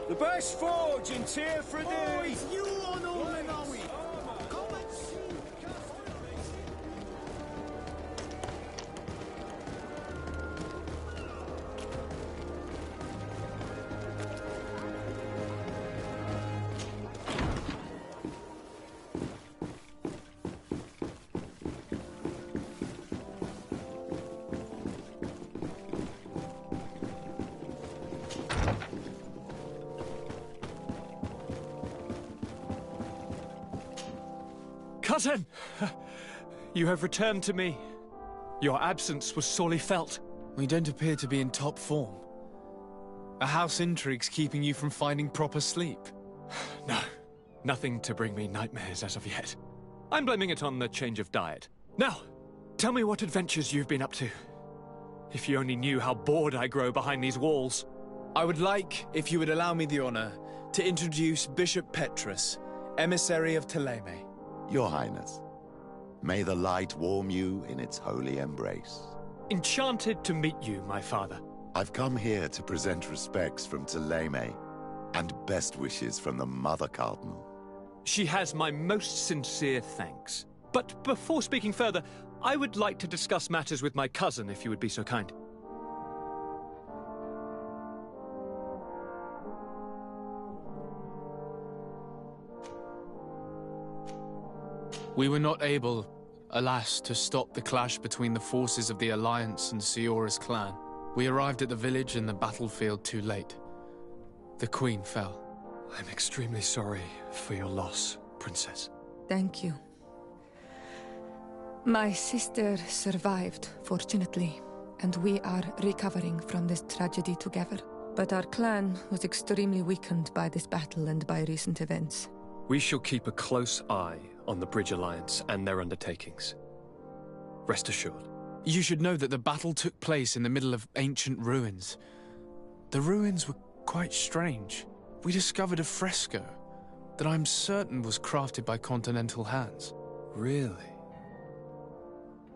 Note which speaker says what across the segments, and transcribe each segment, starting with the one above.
Speaker 1: The best forge in Tier for
Speaker 2: Oi, you on all men are we?
Speaker 3: Cousin! You have returned to me. Your absence was sorely felt.
Speaker 4: We don't appear to be in top form. A house intrigue's keeping you from finding proper sleep.
Speaker 3: No, nothing to bring me nightmares as of yet. I'm blaming it on the change of diet. Now, tell me what adventures you've been up to. If you only knew how bored I grow behind these walls.
Speaker 4: I would like, if you would allow me the honor, to introduce Bishop Petrus, emissary of Ptolemy.
Speaker 5: Your Highness, may the light warm you in its holy embrace.
Speaker 3: Enchanted to meet you, my father.
Speaker 5: I've come here to present respects from Ptolemy, and best wishes from the Mother Cardinal.
Speaker 3: She has my most sincere thanks. But before speaking further, I would like to discuss matters with my cousin, if you would be so kind.
Speaker 4: We were not able, alas, to stop the clash between the forces of the Alliance and Siora's clan. We arrived at the village and the battlefield too late. The Queen fell.
Speaker 3: I'm extremely sorry for your loss, Princess.
Speaker 6: Thank you. My sister survived, fortunately, and we are recovering from this tragedy together. But our clan was extremely weakened by this battle and by recent events.
Speaker 3: We shall keep a close eye on the Bridge Alliance and their undertakings. Rest assured.
Speaker 4: You should know that the battle took place in the middle of ancient ruins. The ruins were quite strange. We discovered a fresco that I'm certain was crafted by continental hands.
Speaker 3: Really?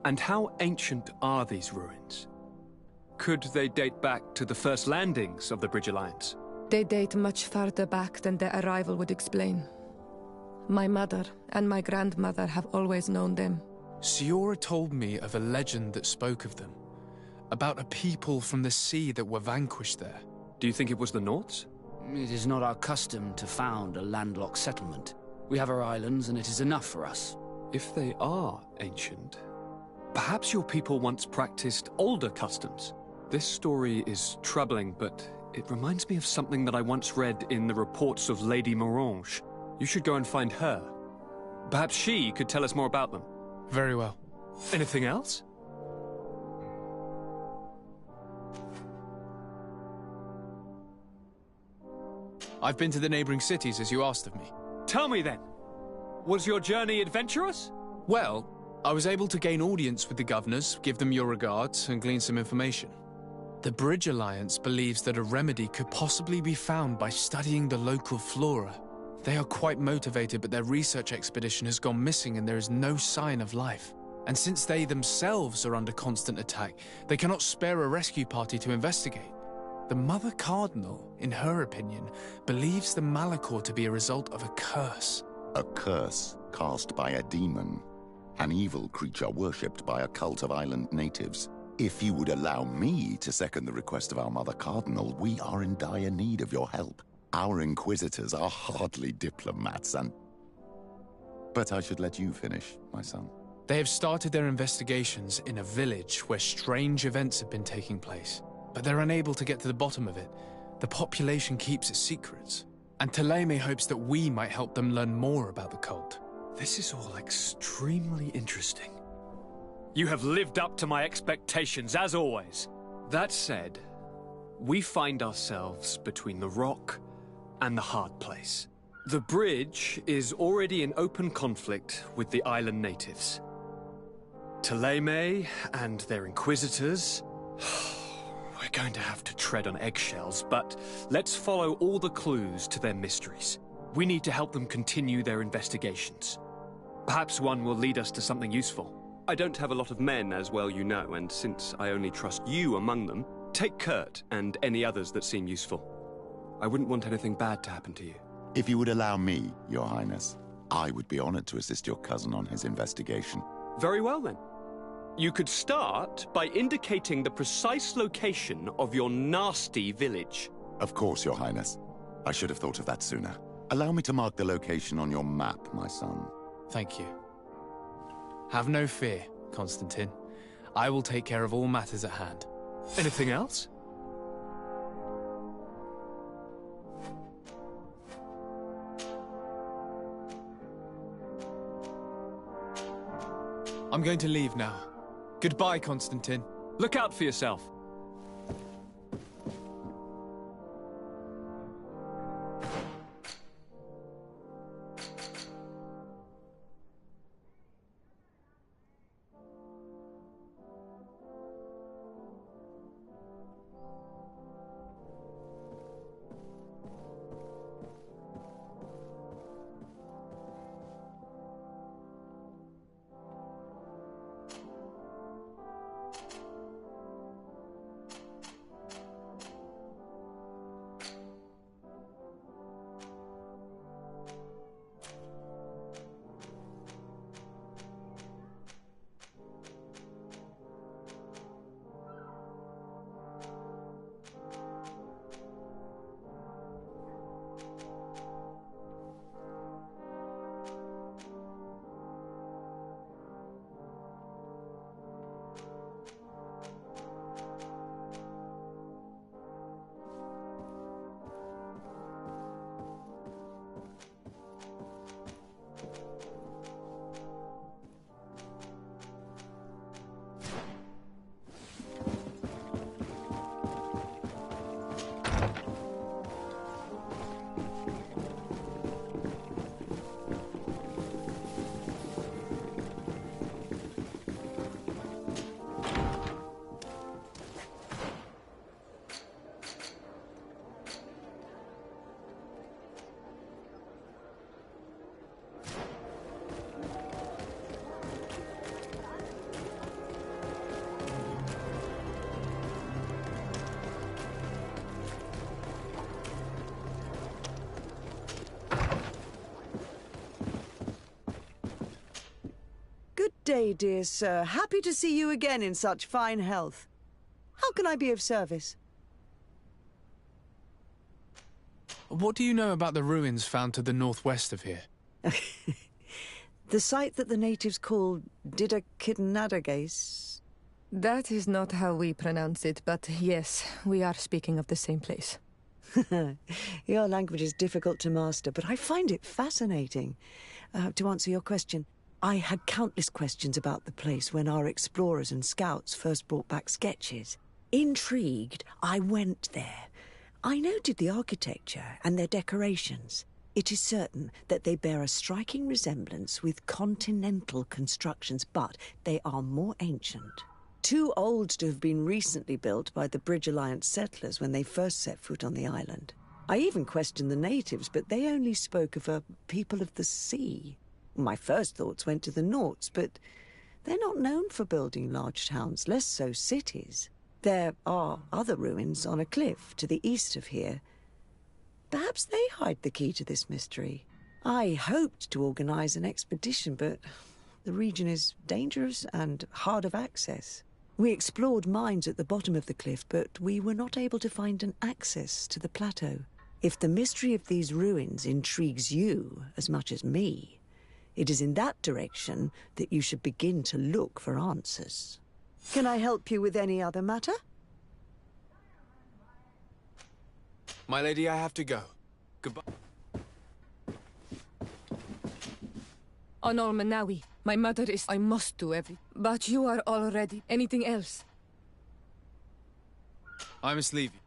Speaker 3: And how ancient are these ruins? Could they date back to the first landings of the Bridge Alliance?
Speaker 6: They date much farther back than their arrival would explain. My mother and my grandmother have always known them.
Speaker 4: Siora told me of a legend that spoke of them, about a people from the sea that were vanquished there.
Speaker 3: Do you think it was the Nauts?
Speaker 2: It is not our custom to found a landlocked settlement. We have our islands, and it is enough for us.
Speaker 3: If they are ancient, perhaps your people once practiced older customs. This story is troubling, but it reminds me of something that I once read in the reports of Lady Morange. You should go and find her. Perhaps she could tell us more about them.
Speaker 4: Very well.
Speaker 3: Anything else?
Speaker 4: I've been to the neighboring cities as you asked of me.
Speaker 3: Tell me then, was your journey adventurous?
Speaker 4: Well, I was able to gain audience with the governors, give them your regards, and glean some information. The Bridge Alliance believes that a remedy could possibly be found by studying the local flora. They are quite motivated, but their research expedition has gone missing and there is no sign of life. And since they themselves are under constant attack, they cannot spare a rescue party to investigate. The Mother Cardinal, in her opinion, believes the Malachor to be a result of a curse.
Speaker 5: A curse cast by a demon, an evil creature worshipped by a cult of island natives. If you would allow me to second the request of our Mother Cardinal, we are in dire need of your help. Our inquisitors are hardly diplomats But I should let you finish, my son.
Speaker 4: They have started their investigations in a village where strange events have been taking place, but they're unable to get to the bottom of it. The population keeps its secrets, and Ptolemy hopes that we might help them learn more about the cult.
Speaker 3: This is all extremely interesting. You have lived up to my expectations, as always. That said, we find ourselves between the rock and the hard place. The bridge is already in open conflict with the island natives. Ptolemy and their inquisitors... We're going to have to tread on eggshells, but let's follow all the clues to their mysteries. We need to help them continue their investigations. Perhaps one will lead us to something useful. I don't have a lot of men, as well you know, and since I only trust you among them, take Kurt and any others that seem useful. I wouldn't want anything bad to happen to you.
Speaker 5: If you would allow me, Your Highness, I would be honored to assist your cousin on his investigation.
Speaker 3: Very well, then. You could start by indicating the precise location of your nasty village.
Speaker 5: Of course, Your Highness. I should have thought of that sooner. Allow me to mark the location on your map, my son.
Speaker 4: Thank you. Have no fear, Constantine. I will take care of all matters at hand.
Speaker 3: Anything else?
Speaker 4: I'm going to leave now. Goodbye, Constantine.
Speaker 3: Look out for yourself.
Speaker 7: Good day, dear sir. Happy to see you again in such fine health. How can I be of service?
Speaker 4: What do you know about the ruins found to the northwest of here?
Speaker 7: The site that the natives call Didakidnadagase?
Speaker 6: That is not how we pronounce it, but yes, we are speaking of the same place.
Speaker 7: Your language is difficult to master, but I find it fascinating. To answer your question, I had countless questions about the place when our explorers and scouts first brought back sketches. Intrigued, I went there. I noted the architecture and their decorations. It is certain that they bear a striking resemblance with continental constructions, but they are more ancient. Too old to have been recently built by the Bridge Alliance settlers when they first set foot on the island. I even questioned the natives, but they only spoke of a people of the sea. My first thoughts went to the Nauts, but they're not known for building large towns, less so cities. There are other ruins on a cliff to the east of here. Perhaps they hide the key to this mystery. I hoped to organize an expedition, but the region is dangerous and hard of access. We explored mines at the bottom of the cliff, but we were not able to find an access to the plateau. If the mystery of these ruins intrigues you as much as me, it is in that direction that you should begin to look for answers. Can I help you with any other matter?
Speaker 4: My lady, I have to go. Goodbye.
Speaker 6: Honor Manawi, my mother is... I must do everything. But you are already... Anything else?
Speaker 4: I must leave you.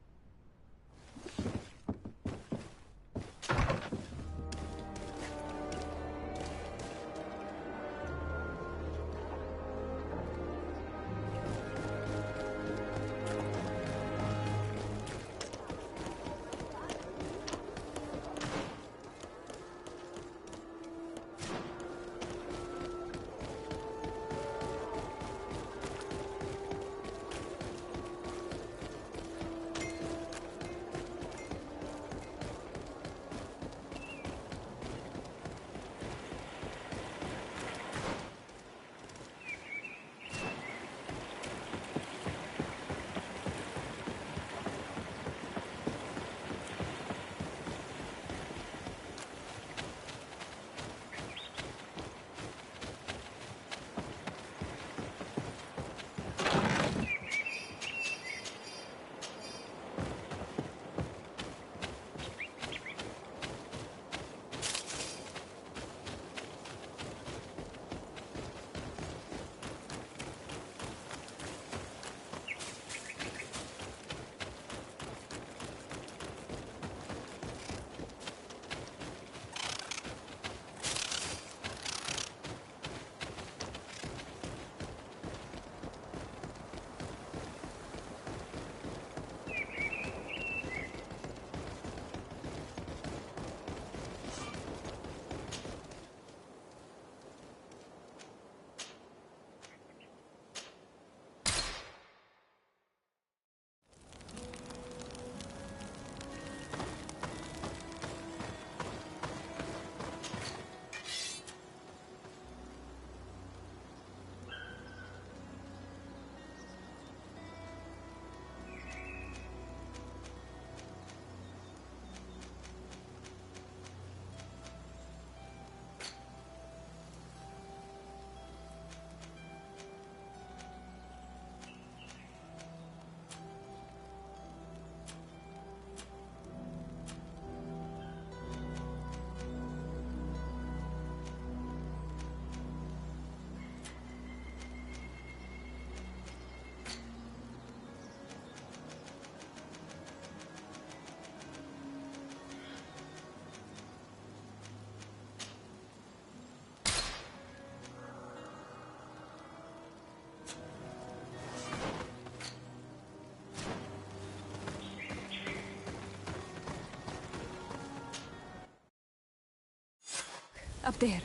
Speaker 6: Up there.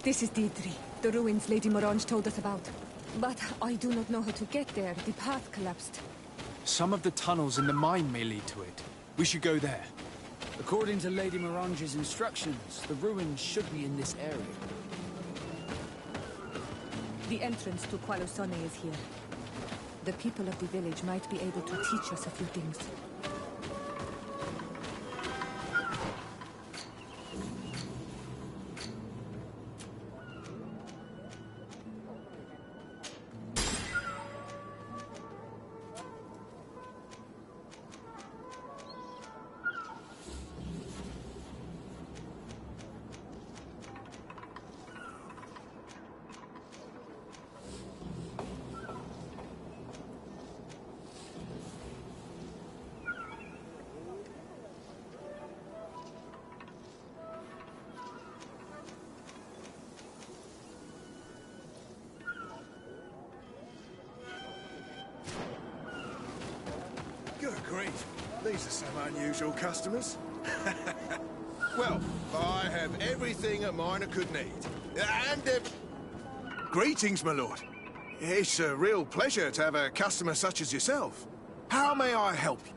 Speaker 6: This is Deidre, the ruins Lady Morange told us about. But I do not know how to get there. The path collapsed.
Speaker 4: Some of the tunnels in the mine may lead to it. We should go there.
Speaker 2: According to Lady Morange's instructions, the ruins should be in this area.
Speaker 6: The entrance to Qualosone is here. The people of the village might be able to teach us a few things.
Speaker 1: Good grief. These are some unusual customers. Well, I have everything a miner could need. And greetings, my lord. It's a real pleasure to have a customer such as yourself. How may I help you?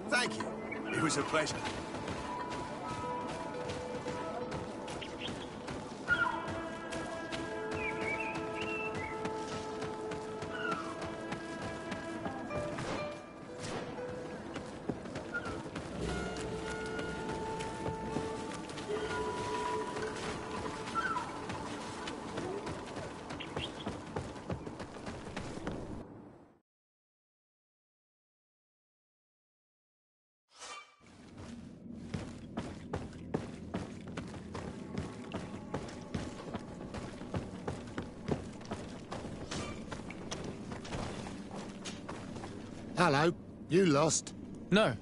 Speaker 1: Thank you. It was a pleasure.
Speaker 5: Hello, you lost?
Speaker 4: No.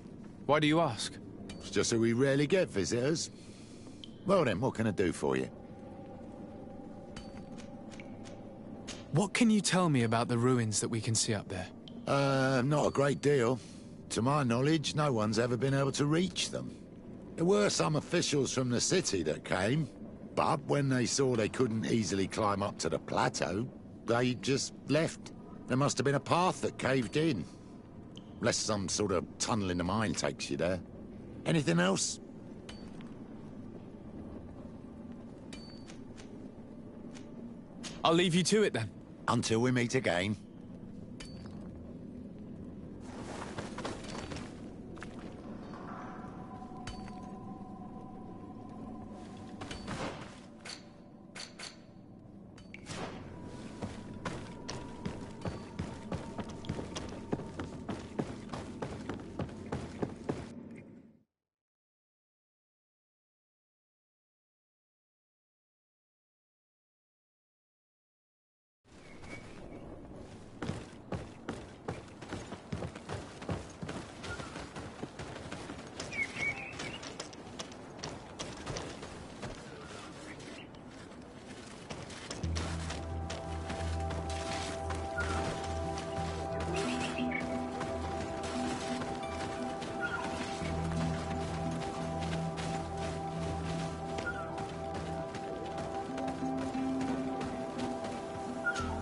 Speaker 4: Why do you ask?
Speaker 5: It's just that we rarely get visitors. Well then, what can I do for you?
Speaker 4: What can you tell me about the ruins that we can see up there?
Speaker 5: Not a great deal. To my knowledge, no one's ever been able to reach them. There were some officials from the city that came, but when they saw they couldn't easily climb up to the plateau, they just left. There must have been a path that caved in. Unless some sort of tunnel in the mine takes you there. Anything else?
Speaker 4: I'll leave you to it then.
Speaker 5: Until we meet again.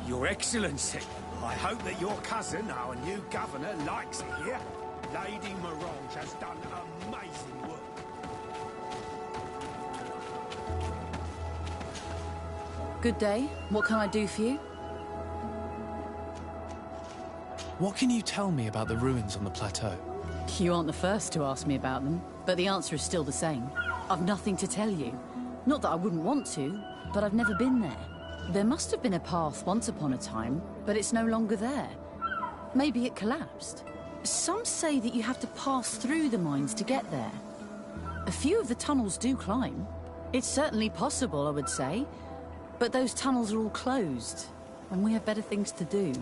Speaker 1: Your Excellency, I hope that your cousin, our new governor, likes it here. Lady Morange has done amazing work.
Speaker 8: Good day. What can I do for you?
Speaker 4: What can you tell me about the ruins on the plateau?
Speaker 8: You aren't the first to ask me about them, but the answer is still the same. I've nothing to tell you. Not that I wouldn't want to, but I've never been there. There must have been a path once upon a time, but it's no longer there. Maybe it collapsed. Some say that you have to pass through the mines to get there. A few of the tunnels do climb. It's certainly possible, I would say. But those tunnels are all closed, and we have better things to do.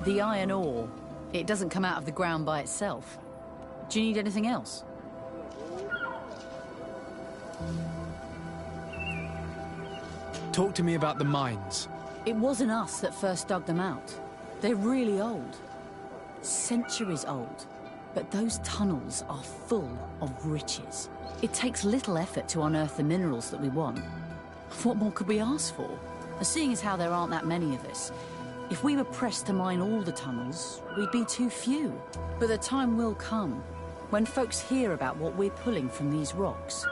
Speaker 8: The iron ore, it doesn't come out of the ground by itself. Do you need anything else?
Speaker 4: Talk to me about the mines.
Speaker 8: It wasn't us that first dug them out. They're really old. Centuries old. But those tunnels are full of riches. It takes little effort to unearth the minerals that we want. What more could we ask for? Seeing as how there aren't that many of us, if we were pressed to mine all the tunnels, we'd be too few. But the time will come when folks hear about what we're pulling from these rocks.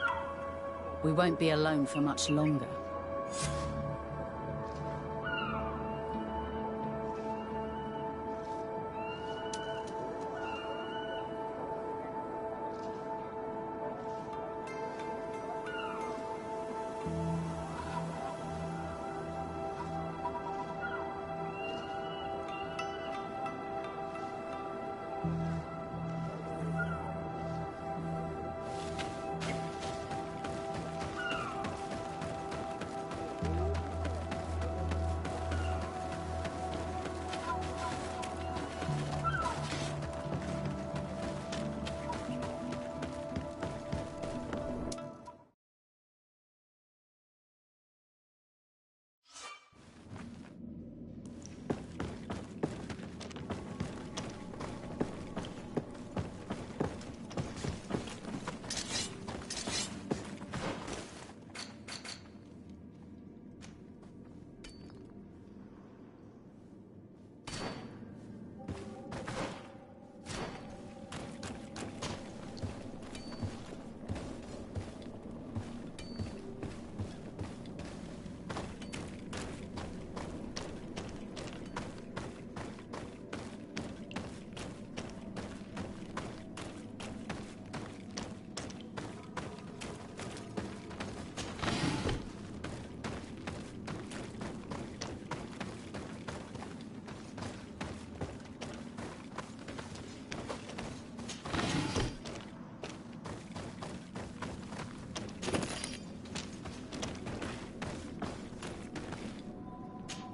Speaker 8: We won't be alone for much longer.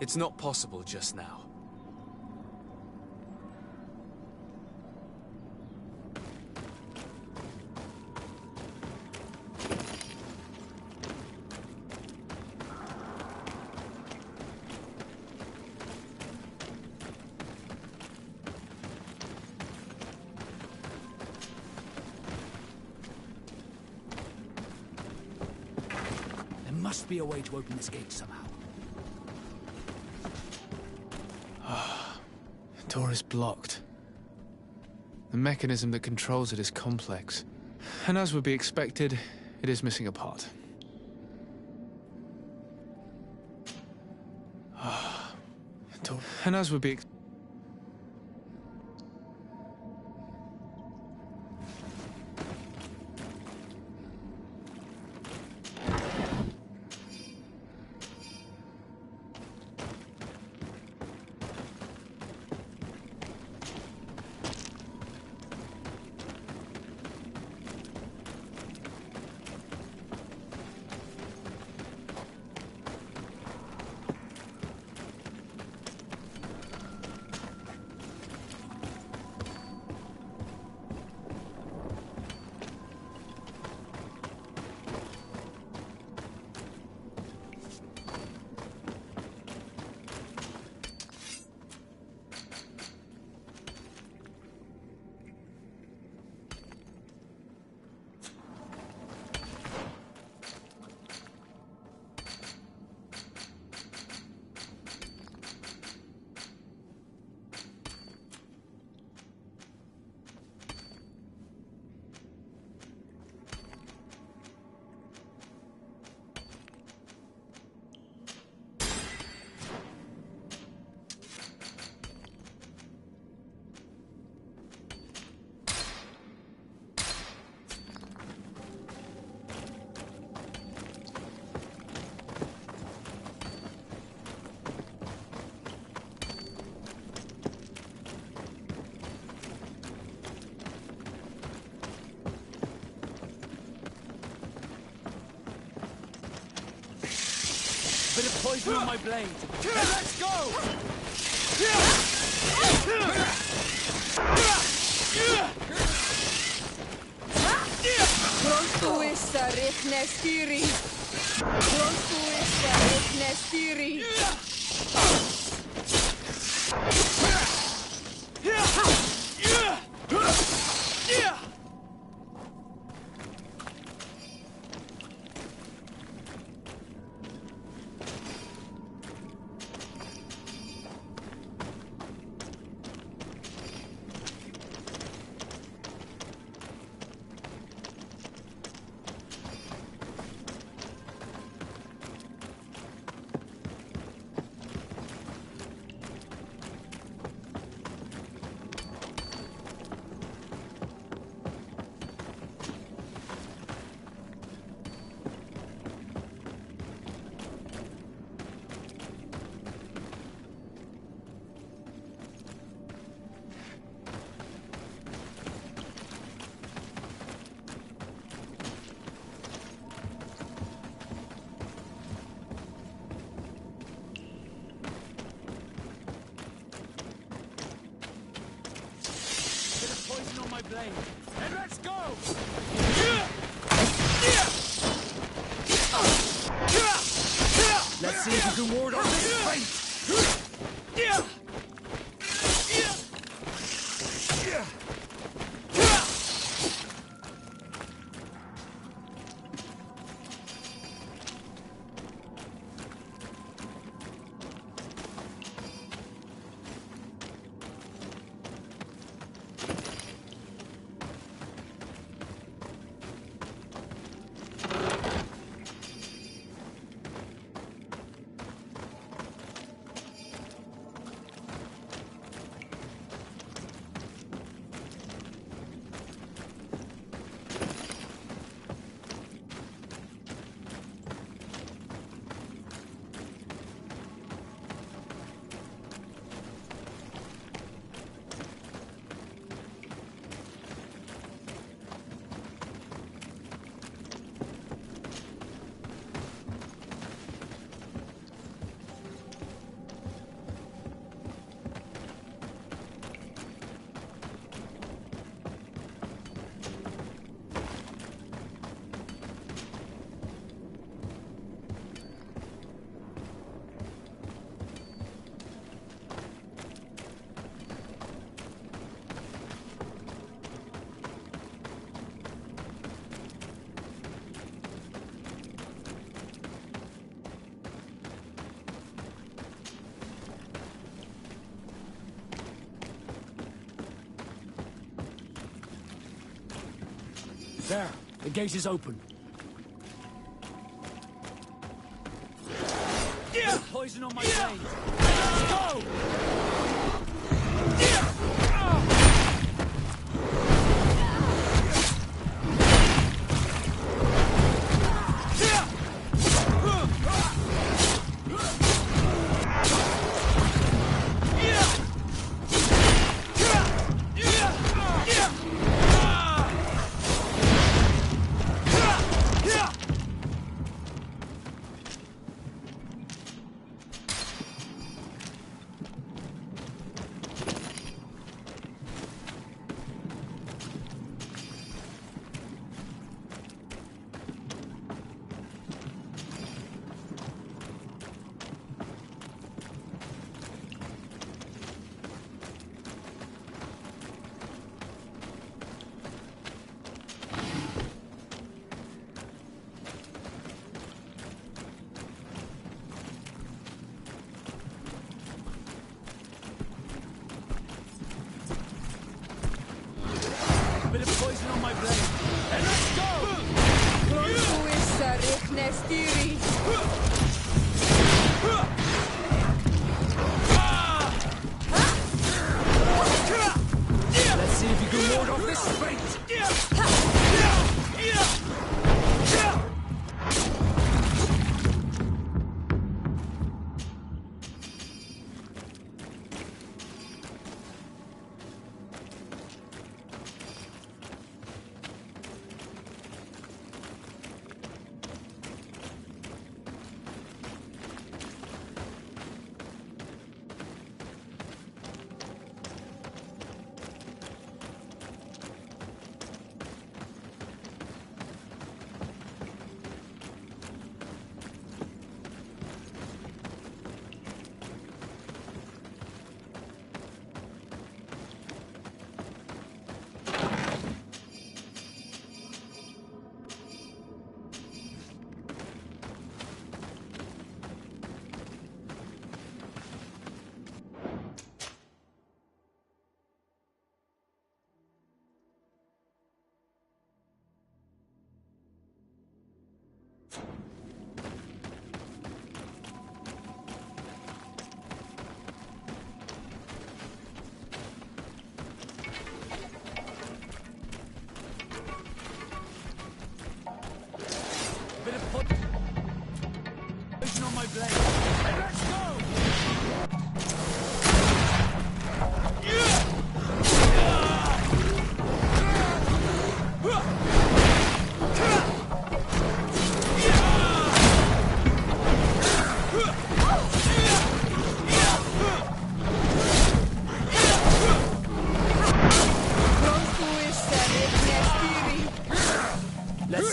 Speaker 4: It's not possible just now.
Speaker 2: There must be a way to open this gate somehow.
Speaker 4: The door is blocked. The mechanism that controls it is complex. And as would be expected, it is missing a part. And as would be...
Speaker 2: Bit of poison on my blade.
Speaker 1: Let's go!
Speaker 6: Pronto essa rechne spiri.
Speaker 2: And let's go! Let's see if you can ward off this fate! There, the gate is open. Yeah! Poison on my blade. Let's go! Bit of poison on my blade. And let's go! Let's see if you can ward off this fate!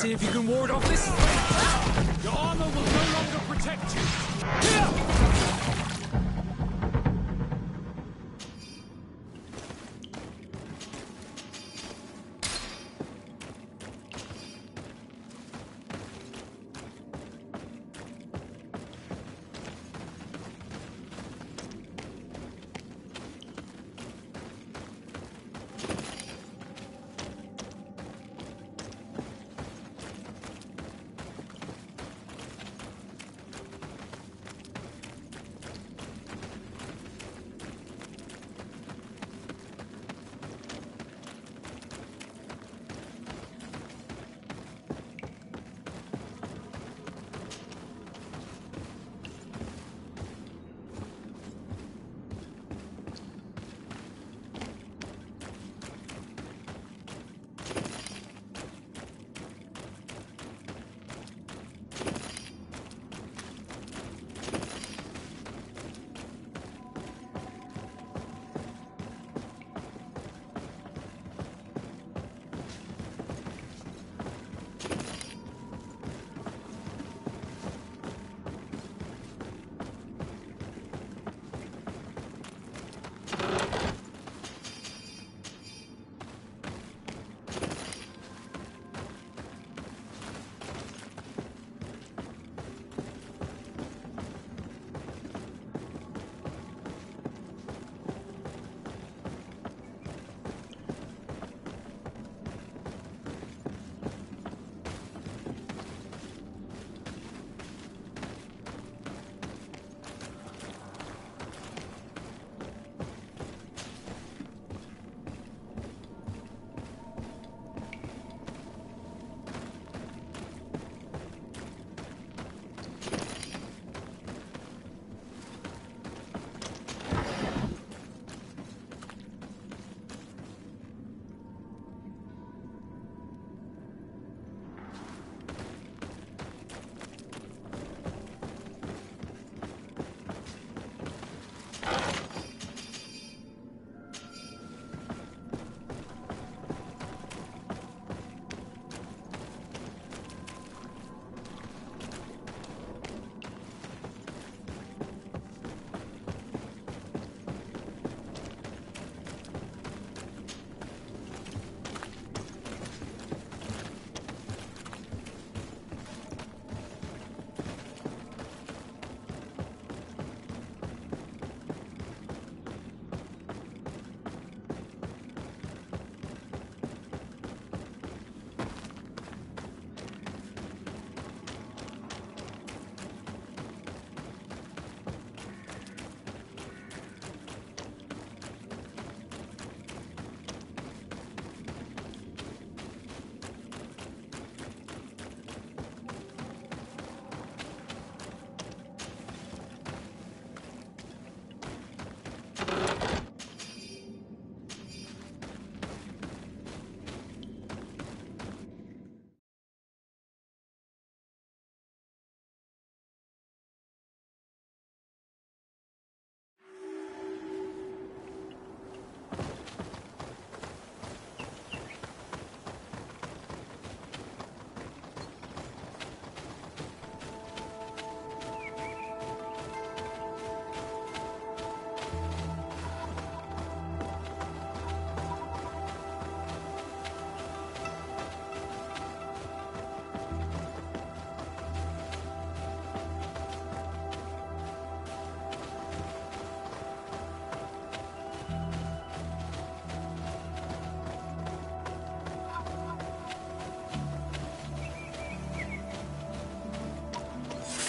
Speaker 3: See if you can ward off this. Your armor will no longer protect you.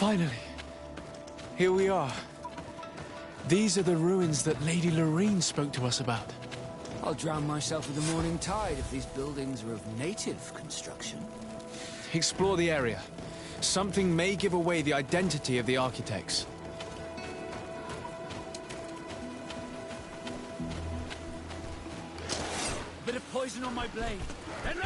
Speaker 4: Finally, here we are. These are the ruins that Lady Lorene spoke to us about.
Speaker 2: I'll drown myself with the morning tide if these buildings are of native construction.
Speaker 4: Explore the area. Something may give away the identity of the architects.
Speaker 2: Bit of poison on my blade. And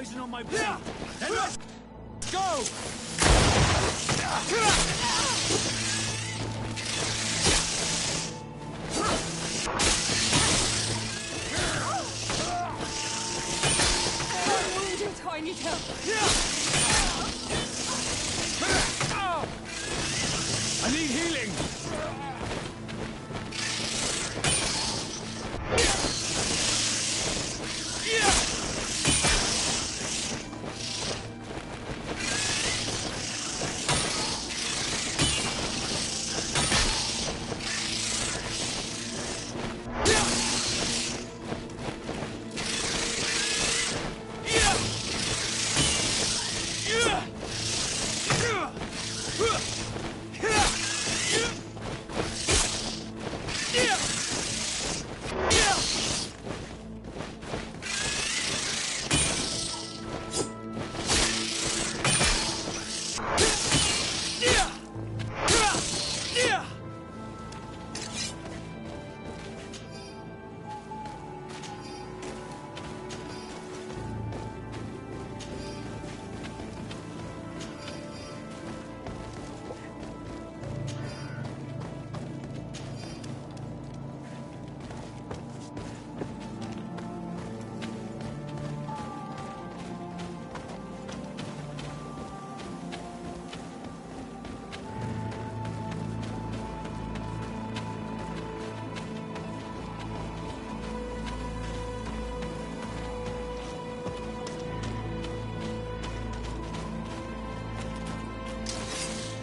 Speaker 3: poison on my blade. Then let's go!
Speaker 6: I'm wounded. I need help.
Speaker 3: I need healing!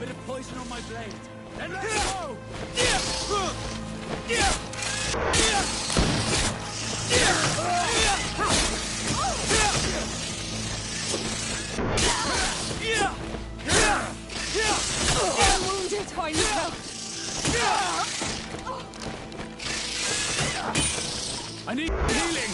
Speaker 3: Bit of poison on my blade. Then let's go!
Speaker 6: I'm wounded. I need help.
Speaker 3: I need healing!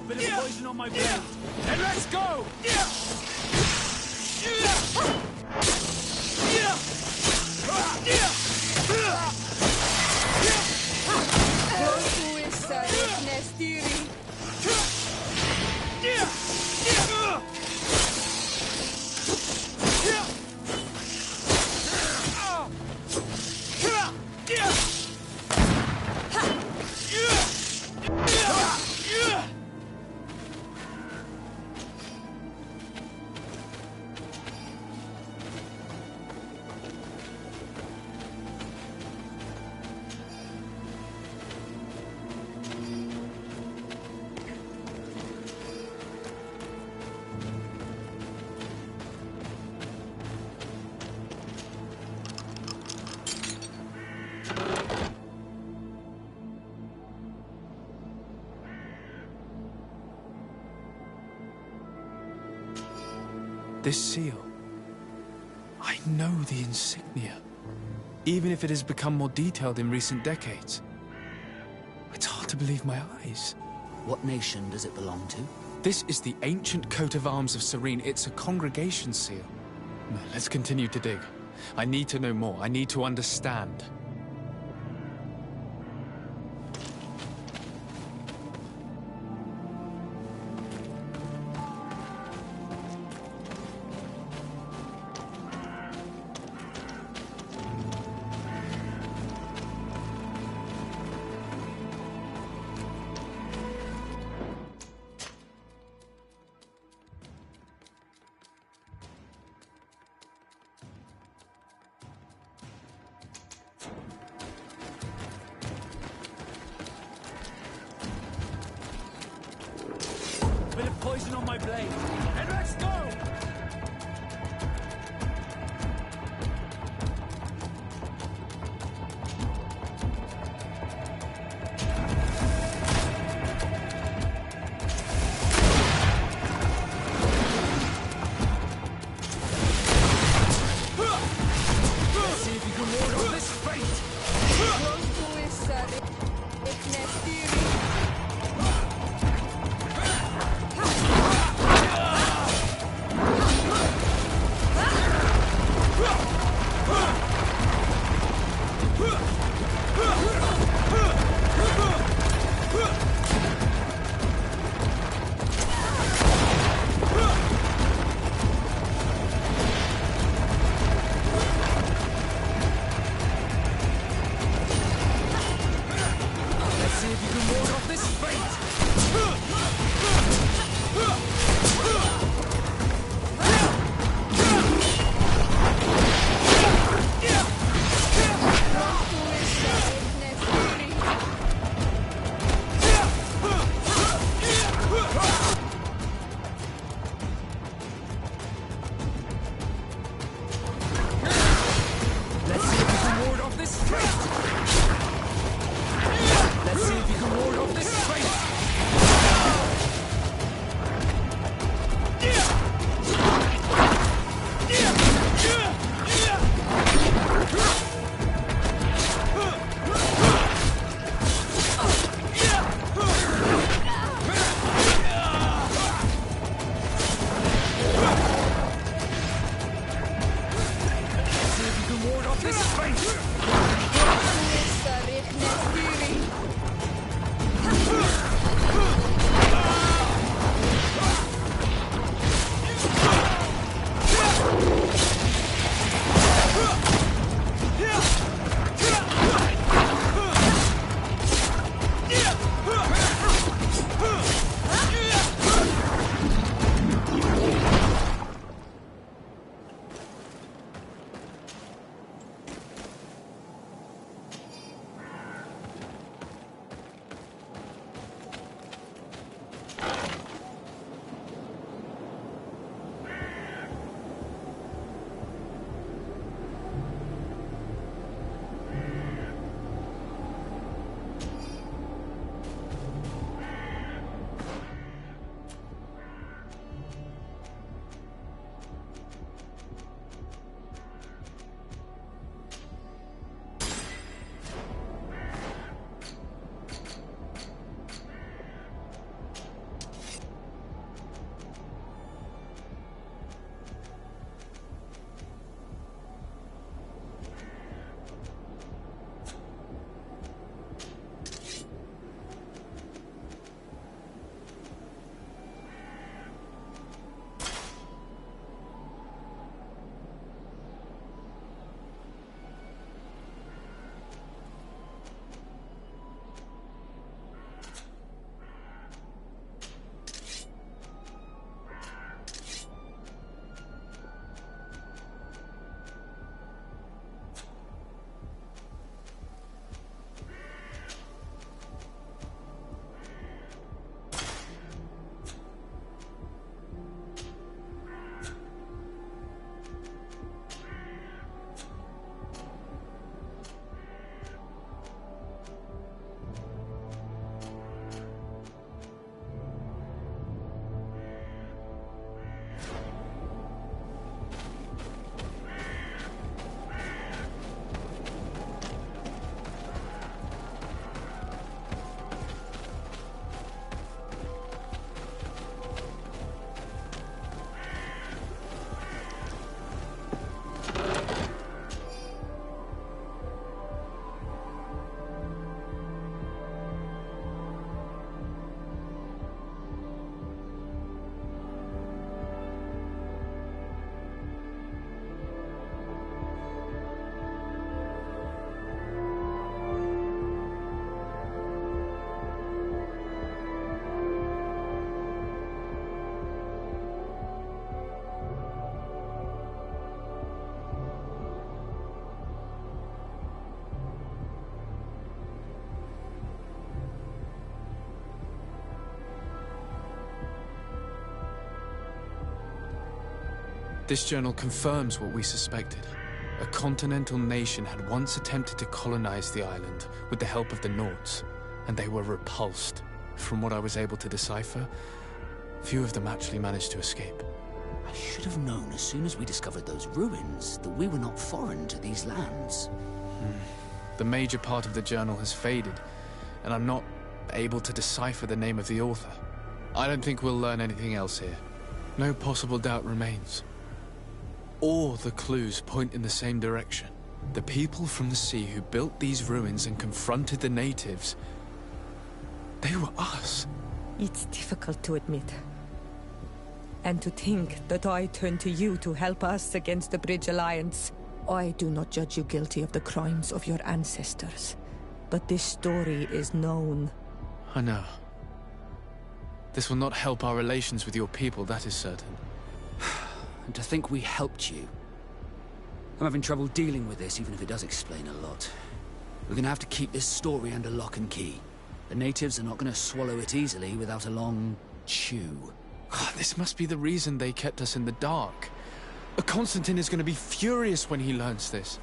Speaker 3: Bit of poison on my blade. Then let's go!
Speaker 4: This seal. I know the insignia. Even if it has become more detailed in recent decades. It's hard to believe my eyes.
Speaker 2: What nation does it belong to?
Speaker 4: This is the ancient coat of arms of Serene. It's a congregation seal. Let's continue to dig. I need to know more. I need to understand. This journal confirms what we suspected. A continental nation had once attempted to colonize the island with the help of the Nords, and they were repulsed. From what I was able to decipher, few of them actually managed to escape.
Speaker 2: I should have known as soon as we discovered those ruins that we were not foreign to these lands.
Speaker 4: The major part of the journal has faded, and I'm not able to decipher the name of the author. I don't think we'll learn anything else here. No possible doubt remains. All the clues point in the same direction. The people from the sea who built these ruins and confronted the natives, they were us.
Speaker 6: It's difficult to admit. And to think that I turn to you to help us against the Bridge Alliance. I do not judge you guilty of the crimes of your ancestors. But this story is known.
Speaker 4: I know. This will not help our relations with your people, that is certain.
Speaker 2: And to think we helped you. I'm having trouble dealing with this, even if it does explain a lot. We're gonna have to keep this story under lock and key. The natives are not gonna swallow it easily without a long chew.
Speaker 4: This must be the reason they kept us in the dark. Constantine is going to be furious when he learns this.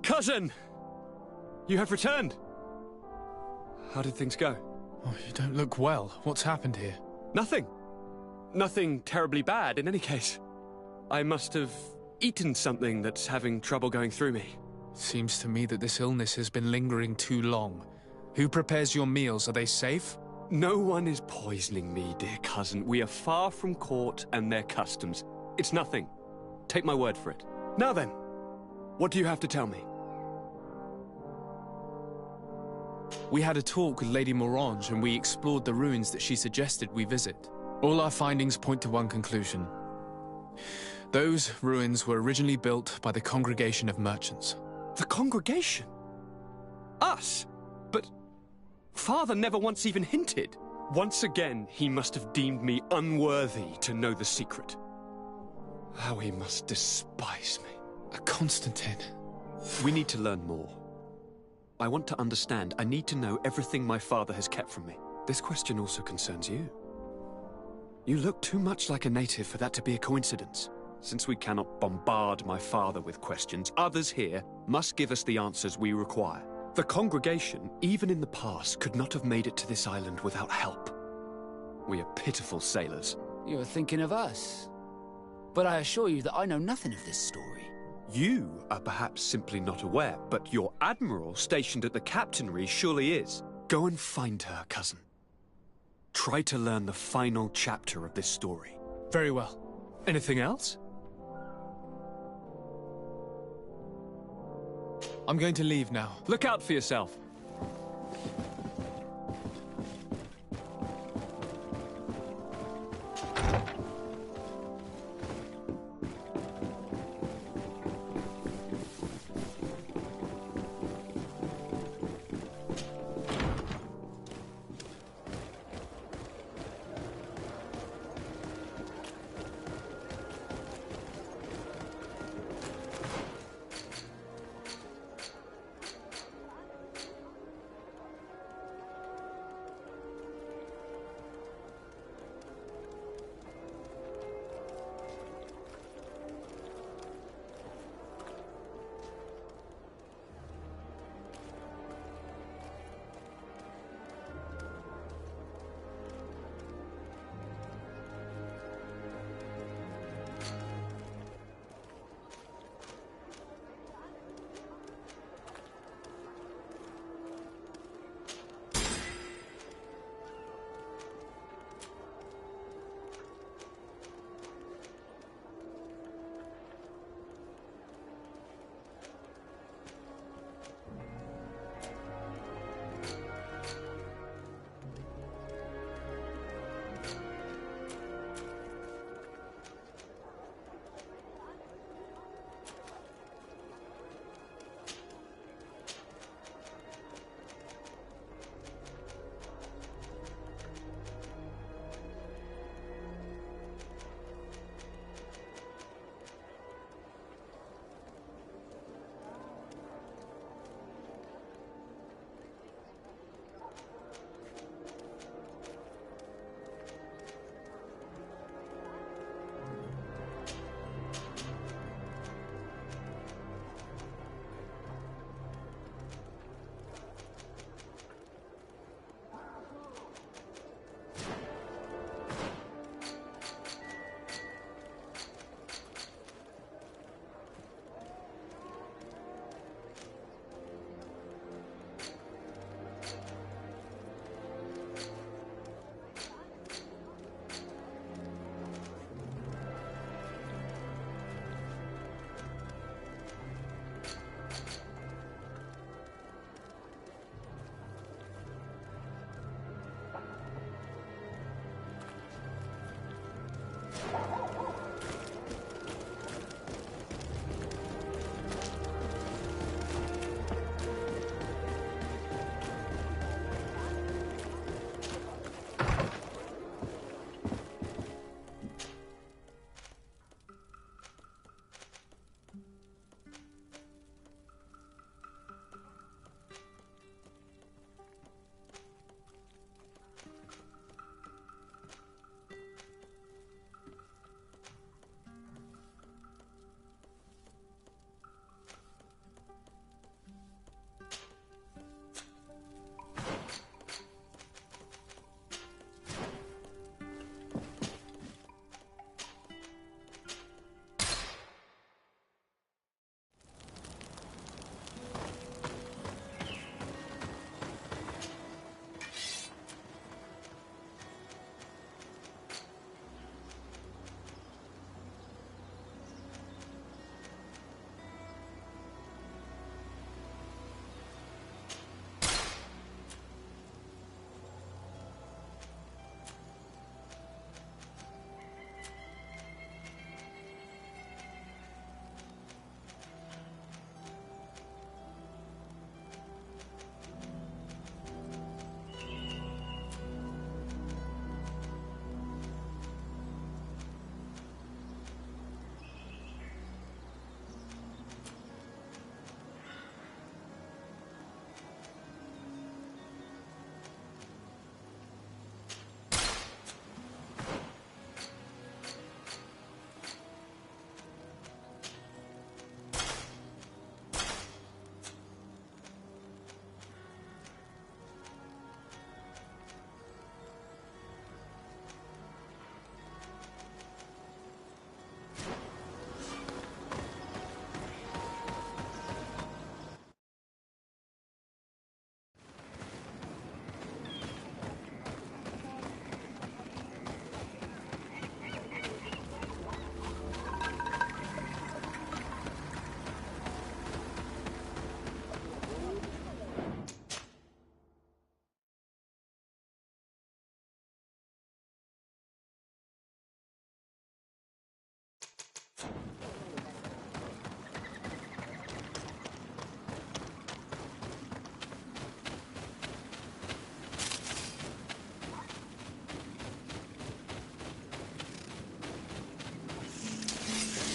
Speaker 3: Cousin! You have returned! How did things go?
Speaker 4: Oh, you don't look well. What's happened here?
Speaker 3: Nothing. Nothing terribly bad, in any case. I must have eaten something that's having trouble going through me.
Speaker 4: Seems to me that this illness has been lingering too long. Who prepares your meals? Are they safe?
Speaker 3: No one is poisoning me, dear cousin. We are far from court and their customs. It's nothing. Take my word for it. Now then, what do you have to tell me?
Speaker 4: We had a talk with Lady Morange and we explored the ruins that she suggested we visit. All our findings point to one conclusion. Those ruins were originally built by the Congregation of Merchants.
Speaker 3: The congregation? Us? But Father never once even hinted. Once again, he must have deemed me unworthy to know the secret. How he must despise me.
Speaker 4: Constantine.
Speaker 3: We need to learn more. I want to understand. I need to know everything my father has kept from me. This question also concerns you. You look too much like a native for that to be a coincidence. Since we cannot bombard my father with questions, others here must give us the answers we require. The congregation, even in the past, could not have made it to this island without help. We are pitiful sailors.
Speaker 2: You were thinking of us. But I assure you that I know nothing of this story.
Speaker 3: You are perhaps simply not aware, but your admiral stationed at the captainry surely is. Go and find her, cousin. Try to learn the final chapter of this story.
Speaker 4: Very well.
Speaker 3: Anything else?
Speaker 4: I'm going to leave now.
Speaker 3: Look out for yourself.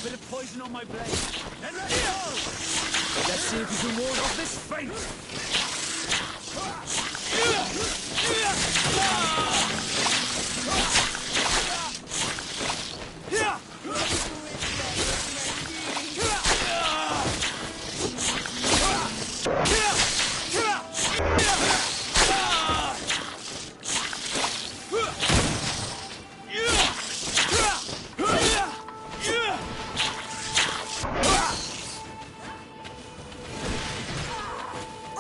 Speaker 2: Bit of poison on my blade. Then let's go! Let's see if you can ward off this faint.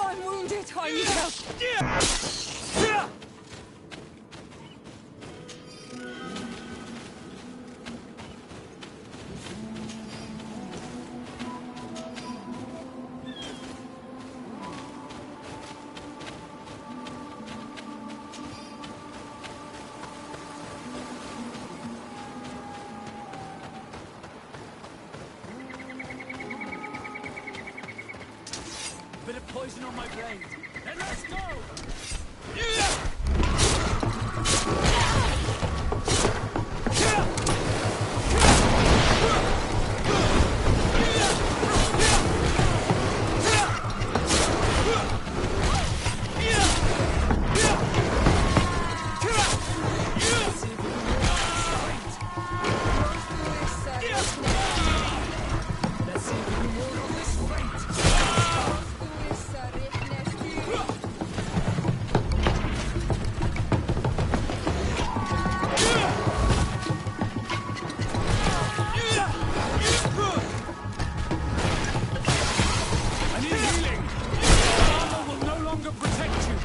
Speaker 6: I'm wounded. I need help.
Speaker 2: Bit of poison on my blade. Then let's go! Let's see if we can ward off this faint. I need healing. Armor will no longer protect you.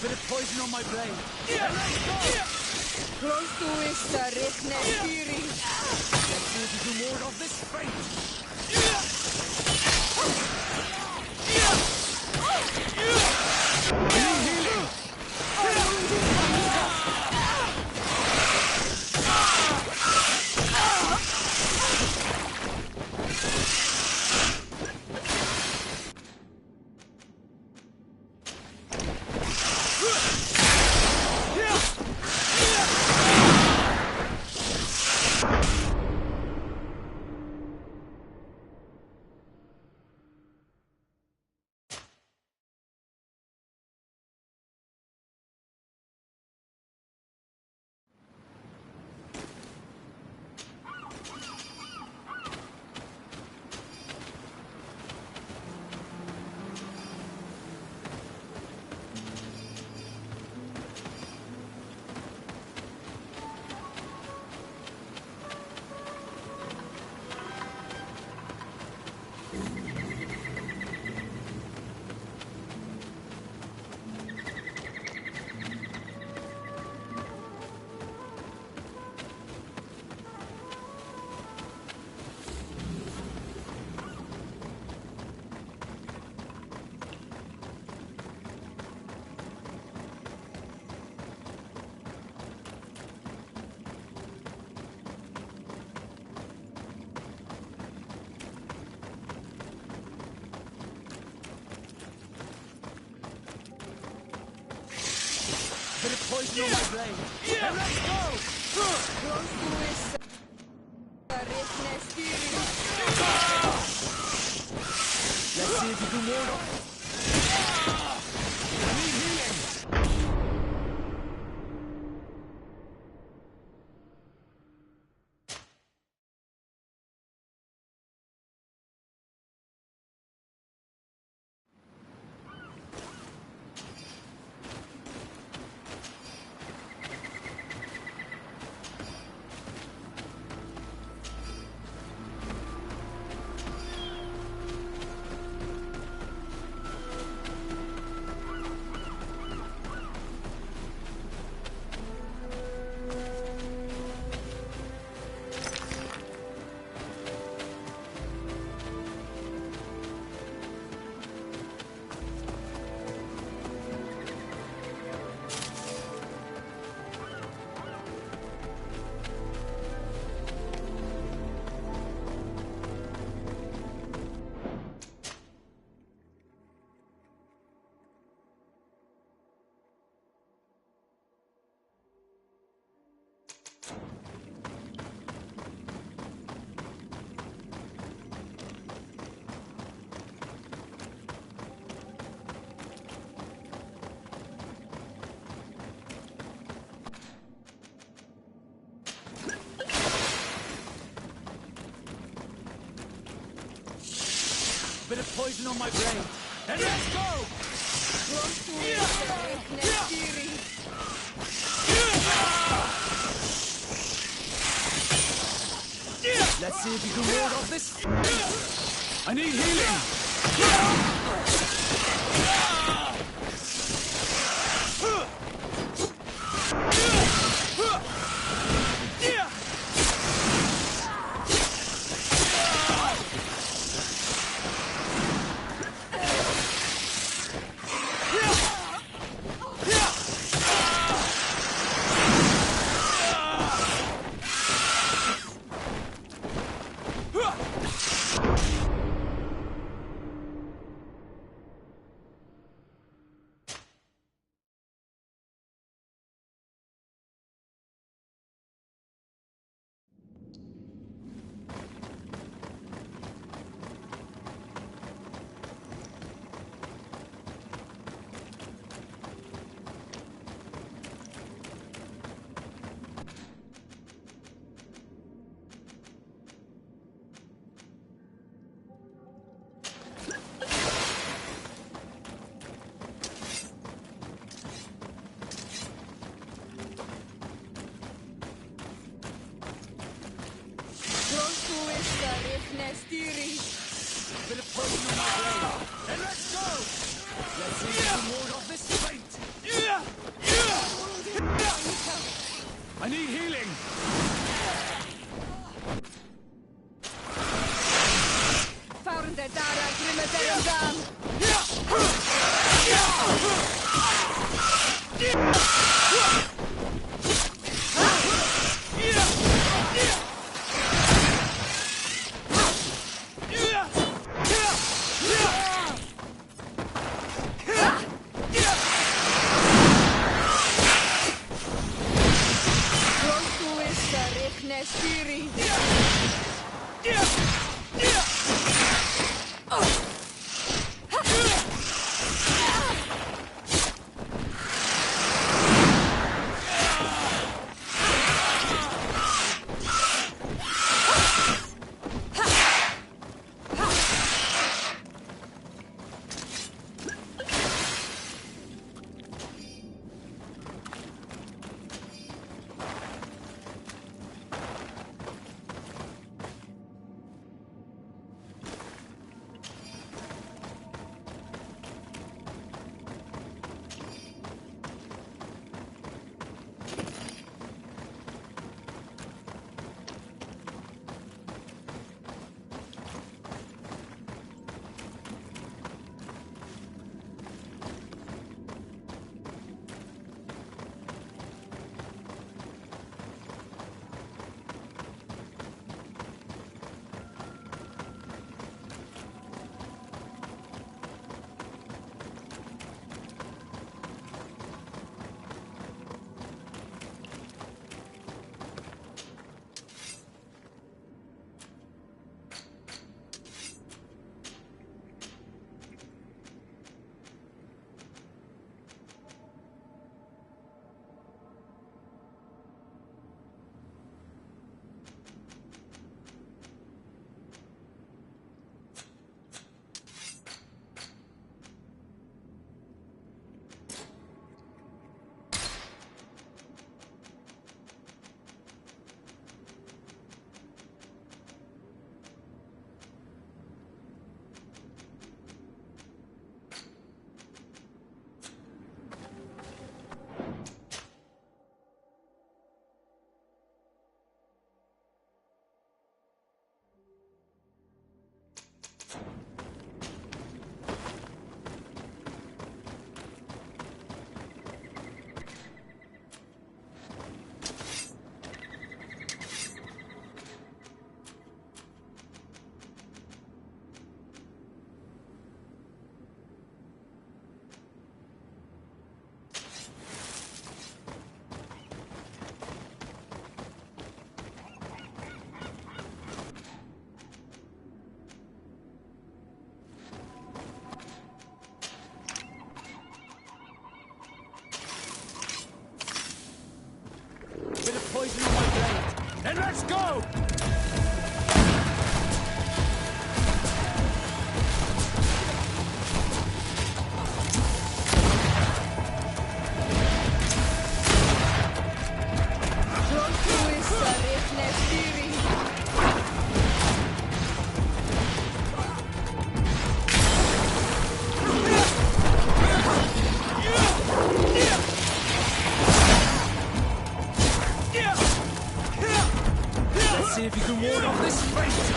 Speaker 2: Bit of poison on my blade.
Speaker 6: Close to is Rechne Fury.
Speaker 2: Let's see if you can ward off this faint. poison on my blade. And let's go! Let's see if you can ward off. I need healing. Bit of poison on my brain. And let's go! Let's see if you can ward off this. I need healing. Bit of poison on my blade. And let's go! Let's see if we can ward off this fate. I need healing.
Speaker 6: Found the Dara Grimmedam.
Speaker 2: poison on my blade. Then let's go! See if you can ward off this fate!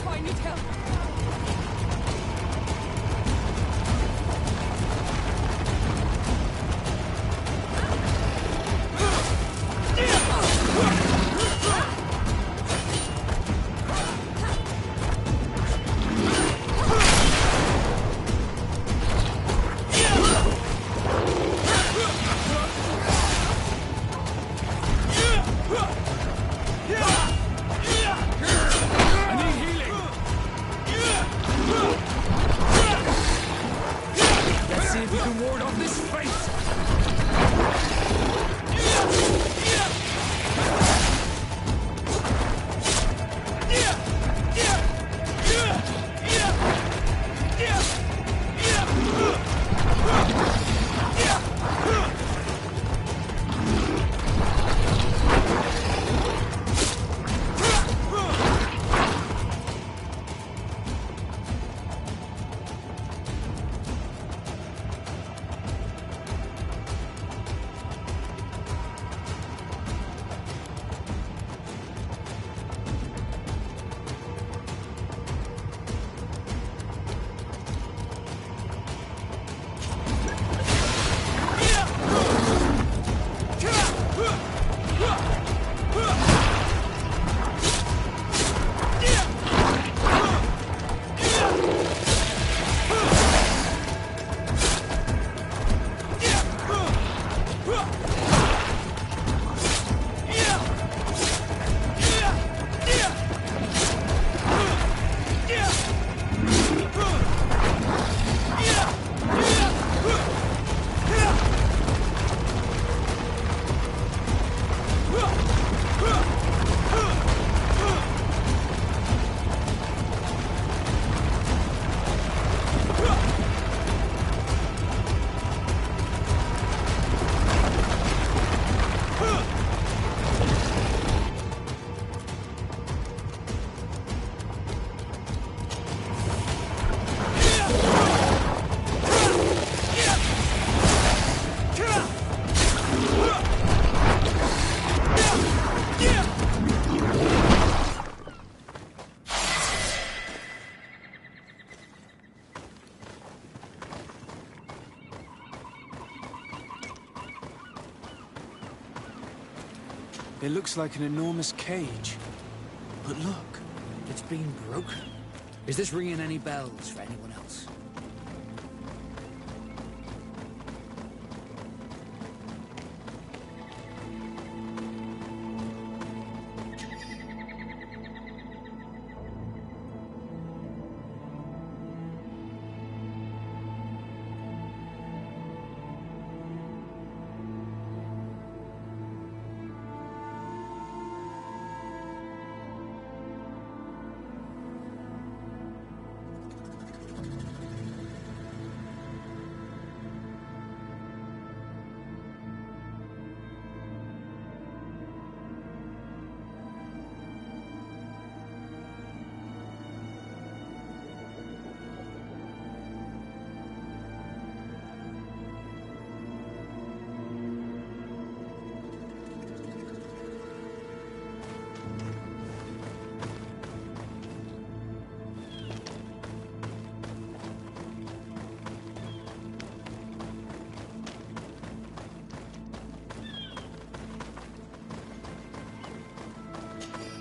Speaker 6: I need help.
Speaker 2: See if you can ward off this fate!
Speaker 4: It looks like an enormous cage. But look.
Speaker 2: It's been broken. Is this ringing any bells for anyone else?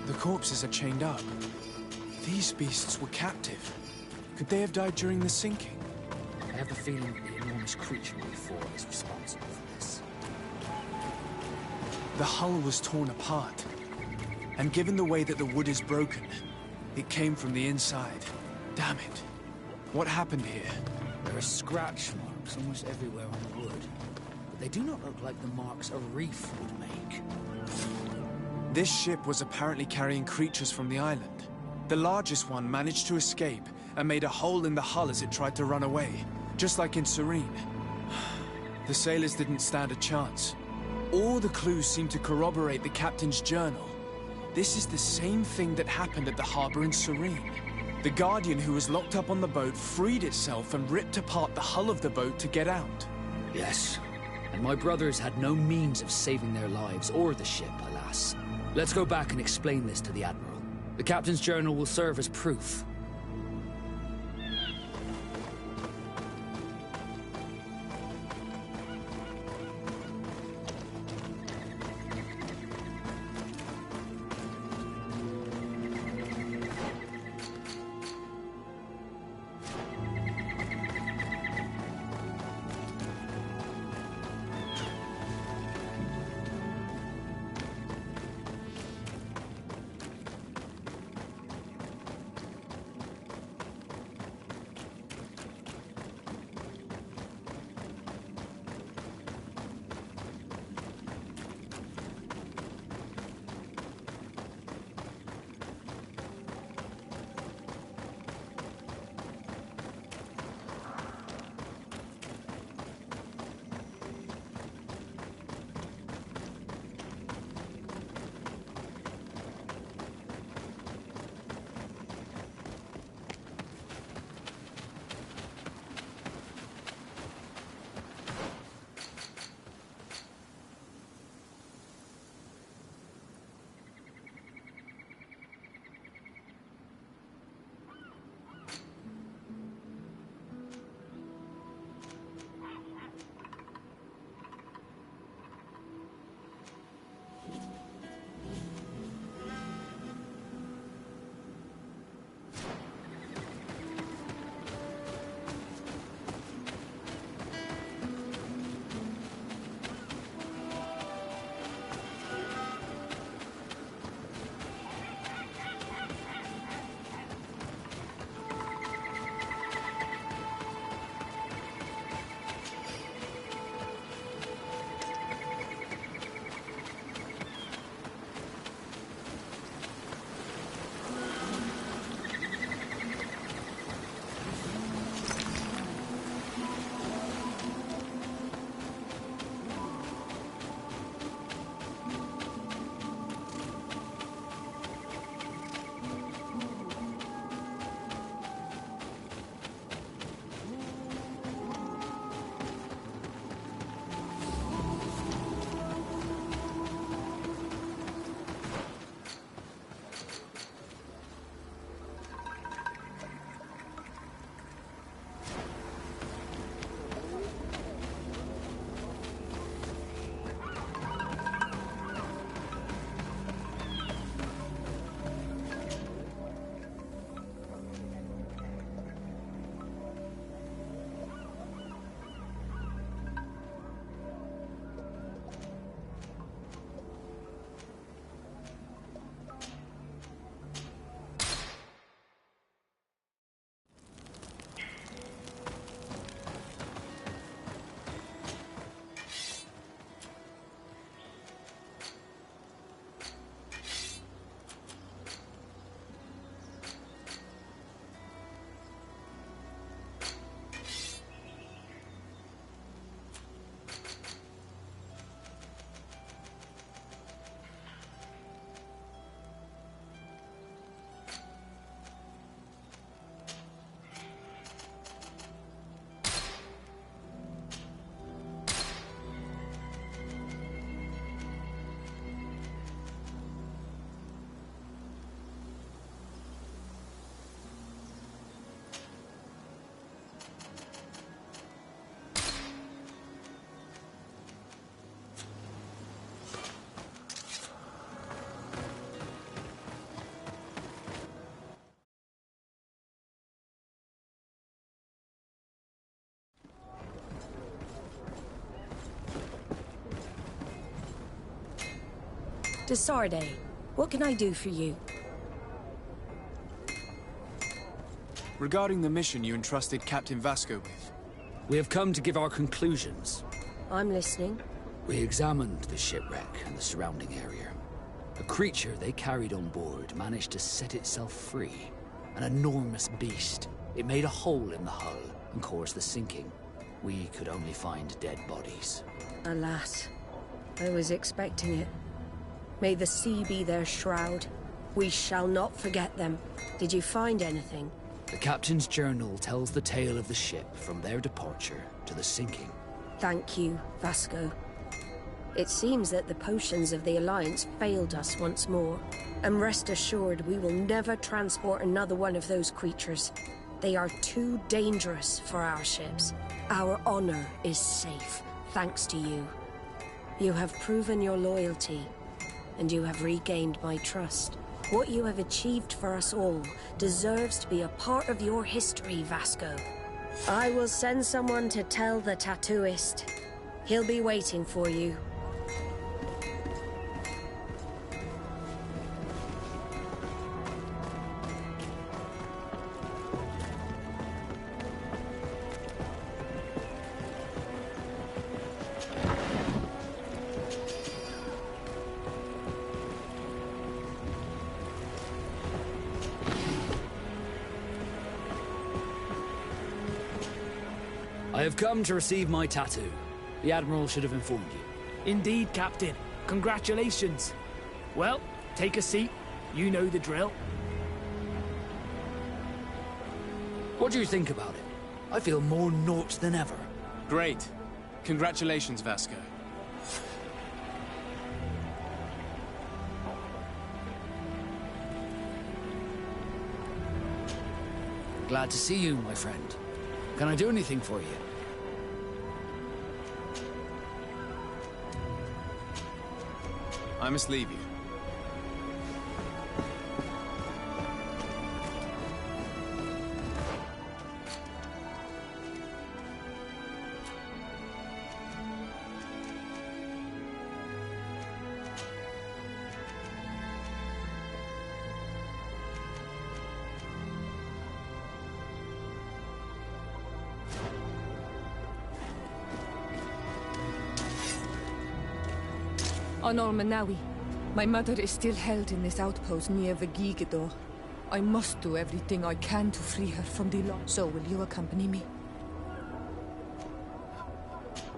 Speaker 4: The corpses are chained up. These beasts were captive. Could they have died during the sinking?
Speaker 2: I have the feeling that the enormous creature we fought is responsible for this.
Speaker 4: The hull was torn apart. And given the way that the wood is broken, it came from the inside. Damn it. What happened here?
Speaker 2: There are scratch marks almost everywhere on the wood. But they do not look like the marks a reef would make.
Speaker 4: This ship was apparently carrying creatures from the island. The largest one managed to escape and made a hole in the hull as it tried to run away, just like in Serene. The sailors didn't stand a chance. All the clues seem to corroborate the captain's journal. This is the same thing that happened at the harbor in Serene. The Guardian who was locked up on the boat freed itself and ripped apart the hull of the boat to get out.
Speaker 2: Yes. And my brothers had no means of saving their lives or the ship, alas. Let's go back and explain this to the Admiral. The captain's journal will serve as proof.
Speaker 9: Desarde, what can I do for you?
Speaker 4: Regarding the mission you entrusted Captain Vasco with.
Speaker 2: We have come to give our conclusions.
Speaker 9: I'm listening.
Speaker 2: We examined the shipwreck and the surrounding area. A creature they carried on board managed to set itself free. An enormous beast. It made a hole in the hull and caused the sinking. We could only find dead bodies.
Speaker 9: Alas, I was expecting it. May the sea be their shroud. We shall not forget them. Did you find anything?
Speaker 2: The captain's journal tells the tale of the ship from their departure to the sinking.
Speaker 9: Thank you, Vasco. It seems that the potions of the Alliance failed us once more. And rest assured, we will never transport another one of those creatures. They are too dangerous for our ships. Our honor is safe, thanks to you. You have proven your loyalty, and you have regained my trust. What you have achieved for us all deserves to be a part of your history, Vasco. I will send someone to tell the tattooist. He'll be waiting for you.
Speaker 2: I have come to receive my tattoo. The Admiral should have informed you.
Speaker 10: Indeed, Captain. Congratulations. Well, take a seat. You know the drill.
Speaker 2: What do you think about it? I feel more Nort than ever.
Speaker 4: Great. Congratulations, Vasco.
Speaker 2: Glad to see you, my friend. Can I do anything for you?
Speaker 4: I must leave you.
Speaker 6: Honor Manawi, my mother is still held in this outpost near Vigigidor. I must do everything I can to free her from the law. So will you accompany me?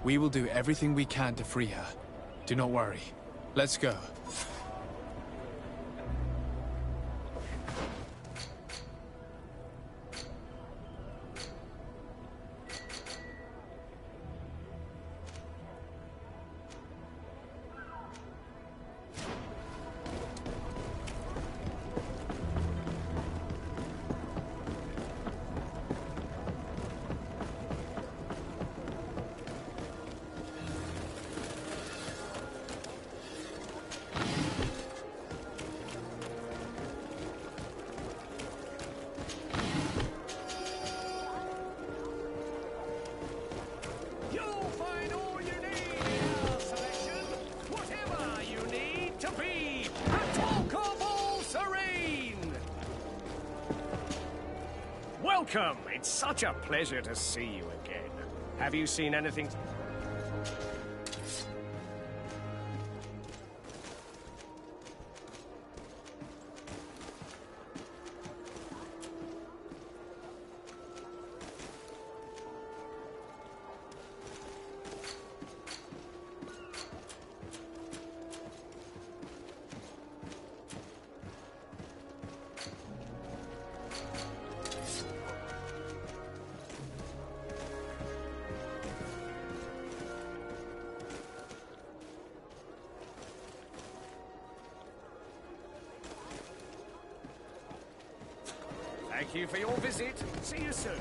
Speaker 4: We will do everything we can to free her. Do not worry. Let's go.
Speaker 11: Welcome! It's such a pleasure to see you again. Have you seen anything? Thank you for your visit. See you soon.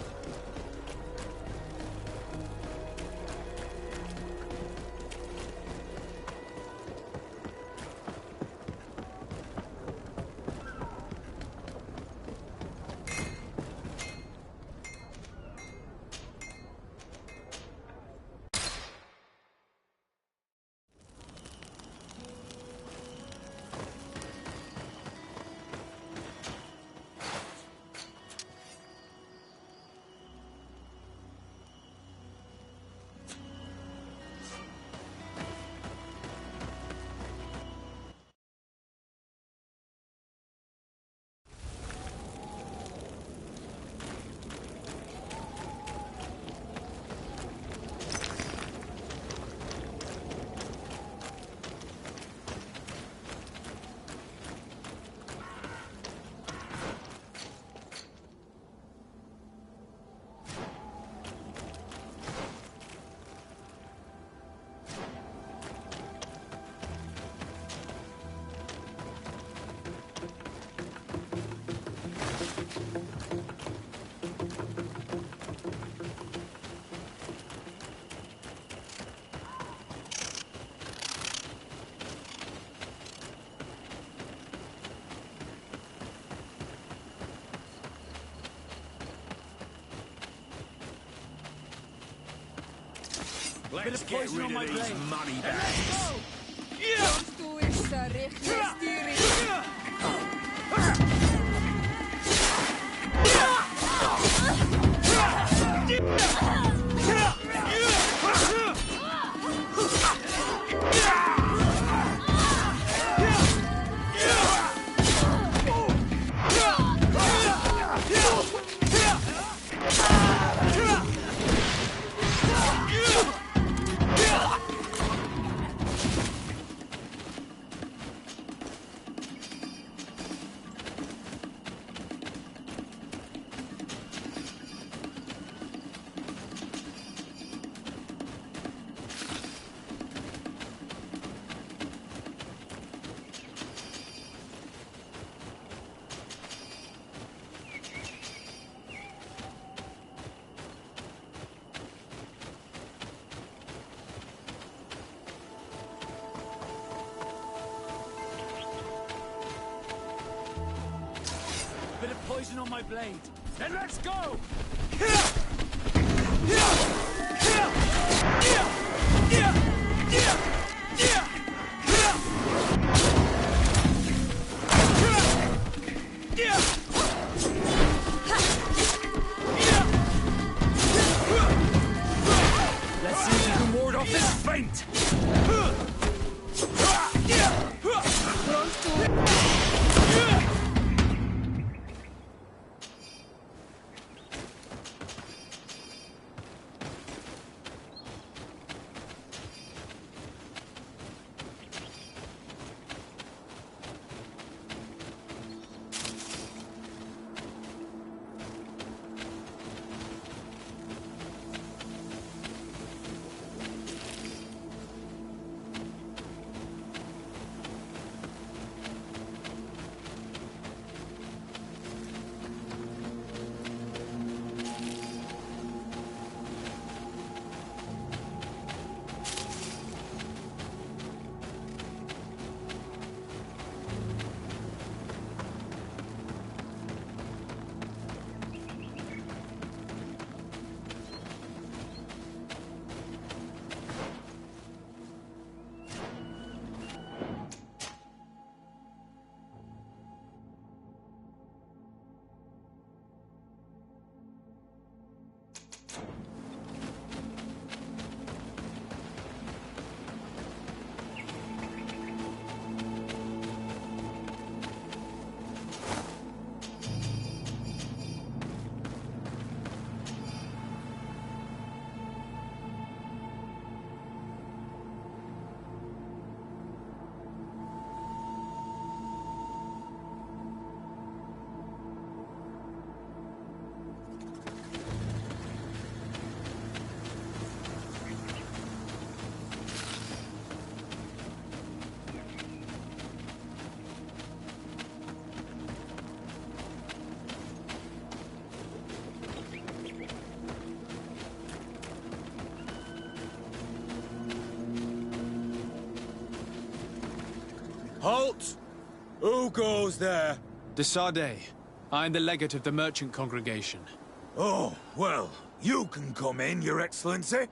Speaker 11: Let's get rid of these money bags.
Speaker 10: Bit of poison on my blade.
Speaker 11: Then let's go!
Speaker 10: Let's see if you can ward off this feint.
Speaker 1: Halt! Who goes there?
Speaker 4: De Sardet. I am the legate of the merchant congregation.
Speaker 12: Oh, well, you can come in, Your Excellency.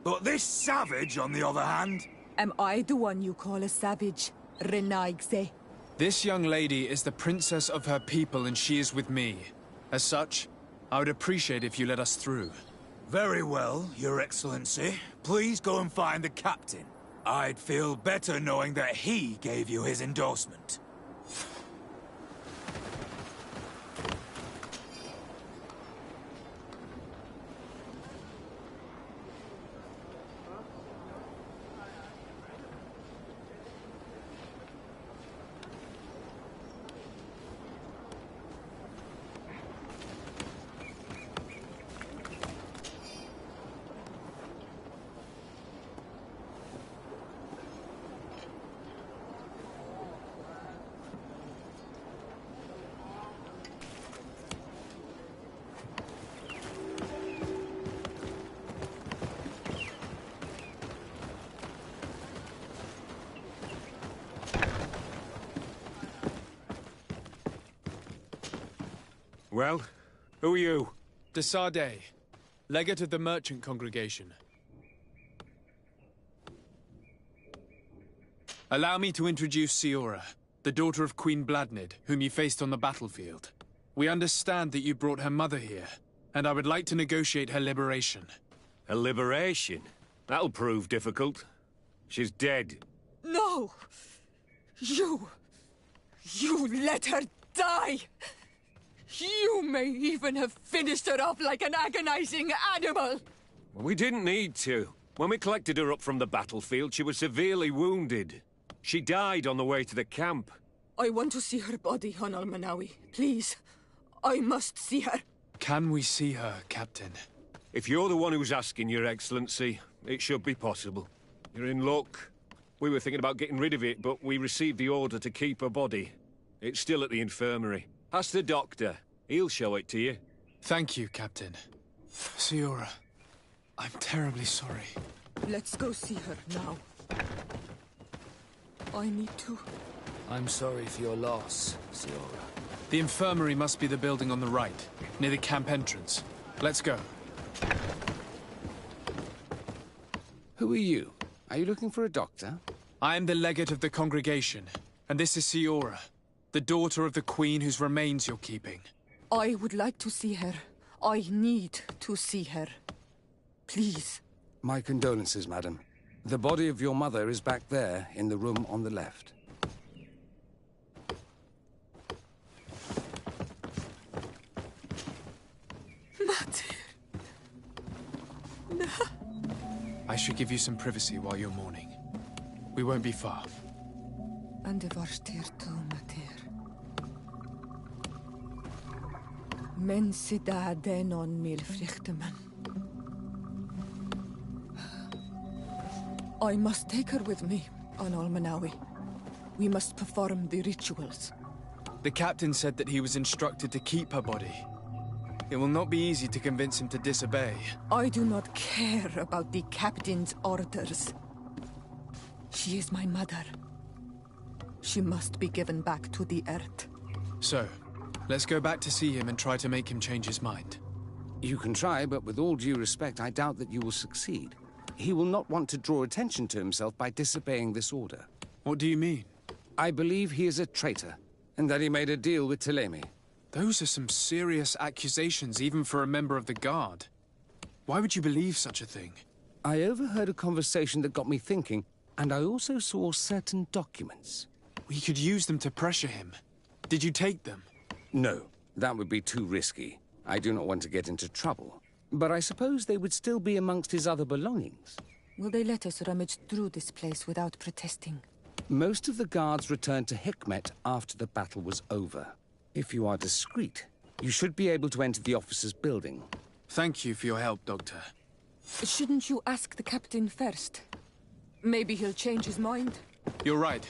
Speaker 12: But this savage, on the other hand...
Speaker 6: Am I the one you call a savage, Renaigse?
Speaker 4: This young lady is the princess of her people and she is with me. As such, I would appreciate if you let us through.
Speaker 12: Very well, Your Excellency. Please go and find the captain. I'd feel better knowing that he gave you his endorsement.
Speaker 3: Well, who are you?
Speaker 4: De Sardet, legate of the merchant congregation. Allow me to introduce Siora, the daughter of Queen Bladnid, whom you faced on the battlefield. We understand that you brought her mother here, and I would like to negotiate her liberation.
Speaker 13: A liberation? That'll prove difficult. She's dead.
Speaker 6: No! You let her die! You may even have finished her off like an agonizing animal!
Speaker 13: We didn't need to. When we collected her up from the battlefield, she was severely wounded. She died on the way to the camp.
Speaker 6: I want to see her body on Almanawi. Please. I must see her.
Speaker 4: Can we see her, Captain?
Speaker 13: If you're the one who's asking, Your Excellency, it should be possible. You're in luck. We were thinking about getting rid of it, but we received the order to keep her body. It's still at the infirmary. Ask the doctor. He'll show it to you.
Speaker 4: Thank you, Captain. Siora, I'm terribly sorry.
Speaker 6: Let's go see her now. I need to...
Speaker 2: I'm sorry for your loss, Siora.
Speaker 4: The infirmary must be the building on the right, near the camp entrance. Let's go.
Speaker 14: Who are you? Are you looking for a doctor?
Speaker 4: I am the legate of the congregation, and this is Siora, the daughter of the queen whose remains you're keeping.
Speaker 6: I would like to see her. I need to see her. Please.
Speaker 14: My condolences, madam. The body of your mother is back there, in the room on the left.
Speaker 6: No.
Speaker 4: I should give you some privacy while you're mourning. We won't be far.
Speaker 6: And the varstir tu mater. Men sida denon mil frichtemen. I must take her with me on Almanawi. We must perform the rituals.
Speaker 4: The captain said that he was instructed to keep her body. It will not be easy to convince him to disobey.
Speaker 6: I do not care about the captain's orders. She is my mother. She must be given back to the earth.
Speaker 4: So, let's go back to see him and try to make him change his mind.
Speaker 14: You can try, but with all due respect, I doubt that you will succeed. He will not want to draw attention to himself by disobeying this order.
Speaker 4: What do you mean?
Speaker 14: I believe he is a traitor, and that he made a deal with Thélème.
Speaker 4: Those are some serious accusations, even for a member of the Guard. Why would you believe such a thing?
Speaker 14: I overheard a conversation that got me thinking, and I also saw certain documents.
Speaker 4: We could use them to pressure him. Did you take them?
Speaker 14: No, that would be too risky. I do not want to get into trouble. But I suppose they would still be amongst his other belongings.
Speaker 6: Will they let us rummage through this place without protesting?
Speaker 14: Most of the guards returned to Hikmet after the battle was over. If you are discreet, you should be able to enter the officer's building.
Speaker 4: Thank you for your help, Doctor.
Speaker 6: Shouldn't you ask the captain first? Maybe he'll change his mind.
Speaker 4: You're right.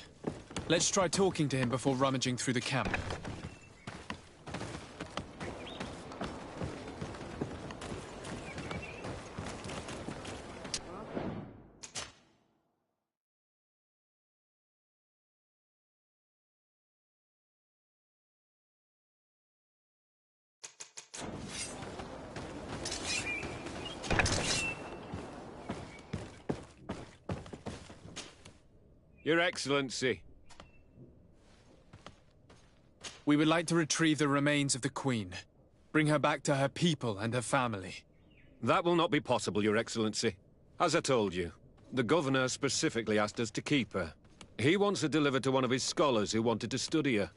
Speaker 4: Let's try talking to him before rummaging through the camp.
Speaker 13: Your Excellency.
Speaker 4: We would like to retrieve the remains of the Queen. Bring her back to her people and her family.
Speaker 13: That will not be possible, Your Excellency. As I told you, the Governor specifically asked us to keep her. He wants her delivered to one of his scholars who wanted to study her.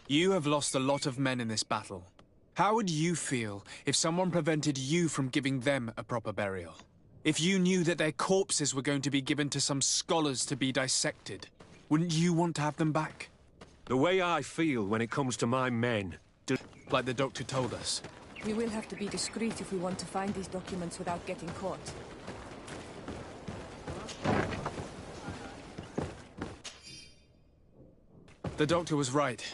Speaker 4: You have lost a lot of men in this battle. How would you feel if someone prevented you from giving them a proper burial? If you knew that their corpses were going to be given to some scholars to be dissected, wouldn't you want to have them back?
Speaker 13: The way I feel when it comes to my men...
Speaker 4: Like the doctor told us.
Speaker 6: We will have to be discreet if we want to find these documents without getting caught.
Speaker 4: The doctor was right.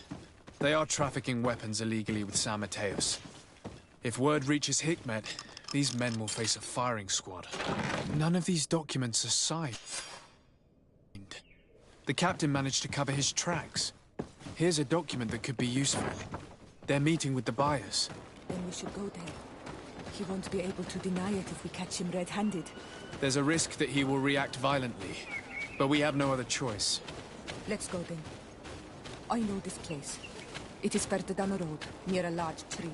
Speaker 4: They are trafficking weapons illegally with San Mateos. If word reaches Hikmet, these men will face a firing squad. None of these documents are signed. The captain managed to cover his tracks. Here's a document that could be useful. They're meeting with the buyers.
Speaker 6: Then we should go there. He won't be able to deny it if we catch him red-handed.
Speaker 4: There's a risk that he will react violently, but we have no other choice.
Speaker 6: Let's go then. I know this place. It is further down the road, near a large tree.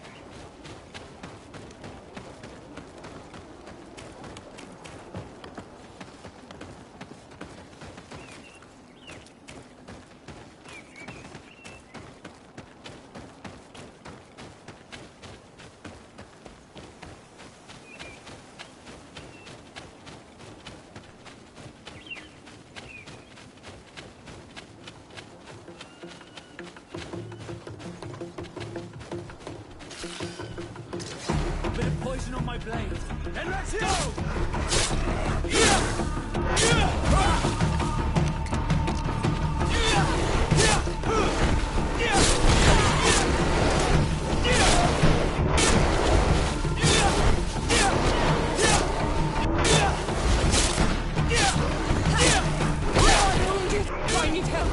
Speaker 10: Bit of poison on my blade. Then let's go!
Speaker 6: I need help!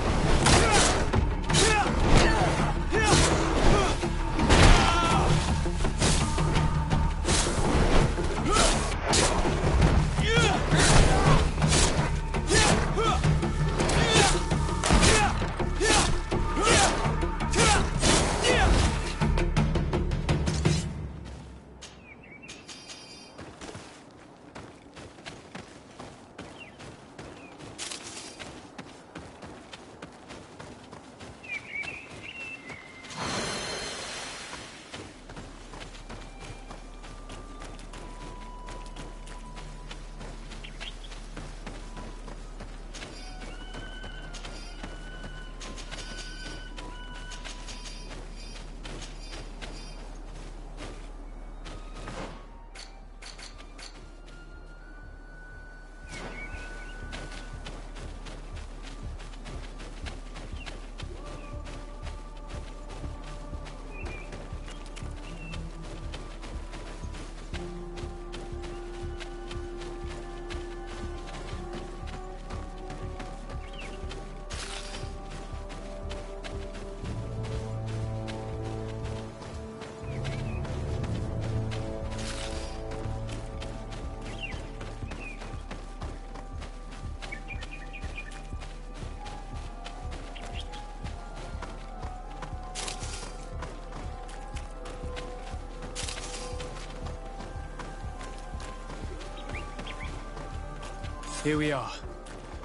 Speaker 4: Here we are.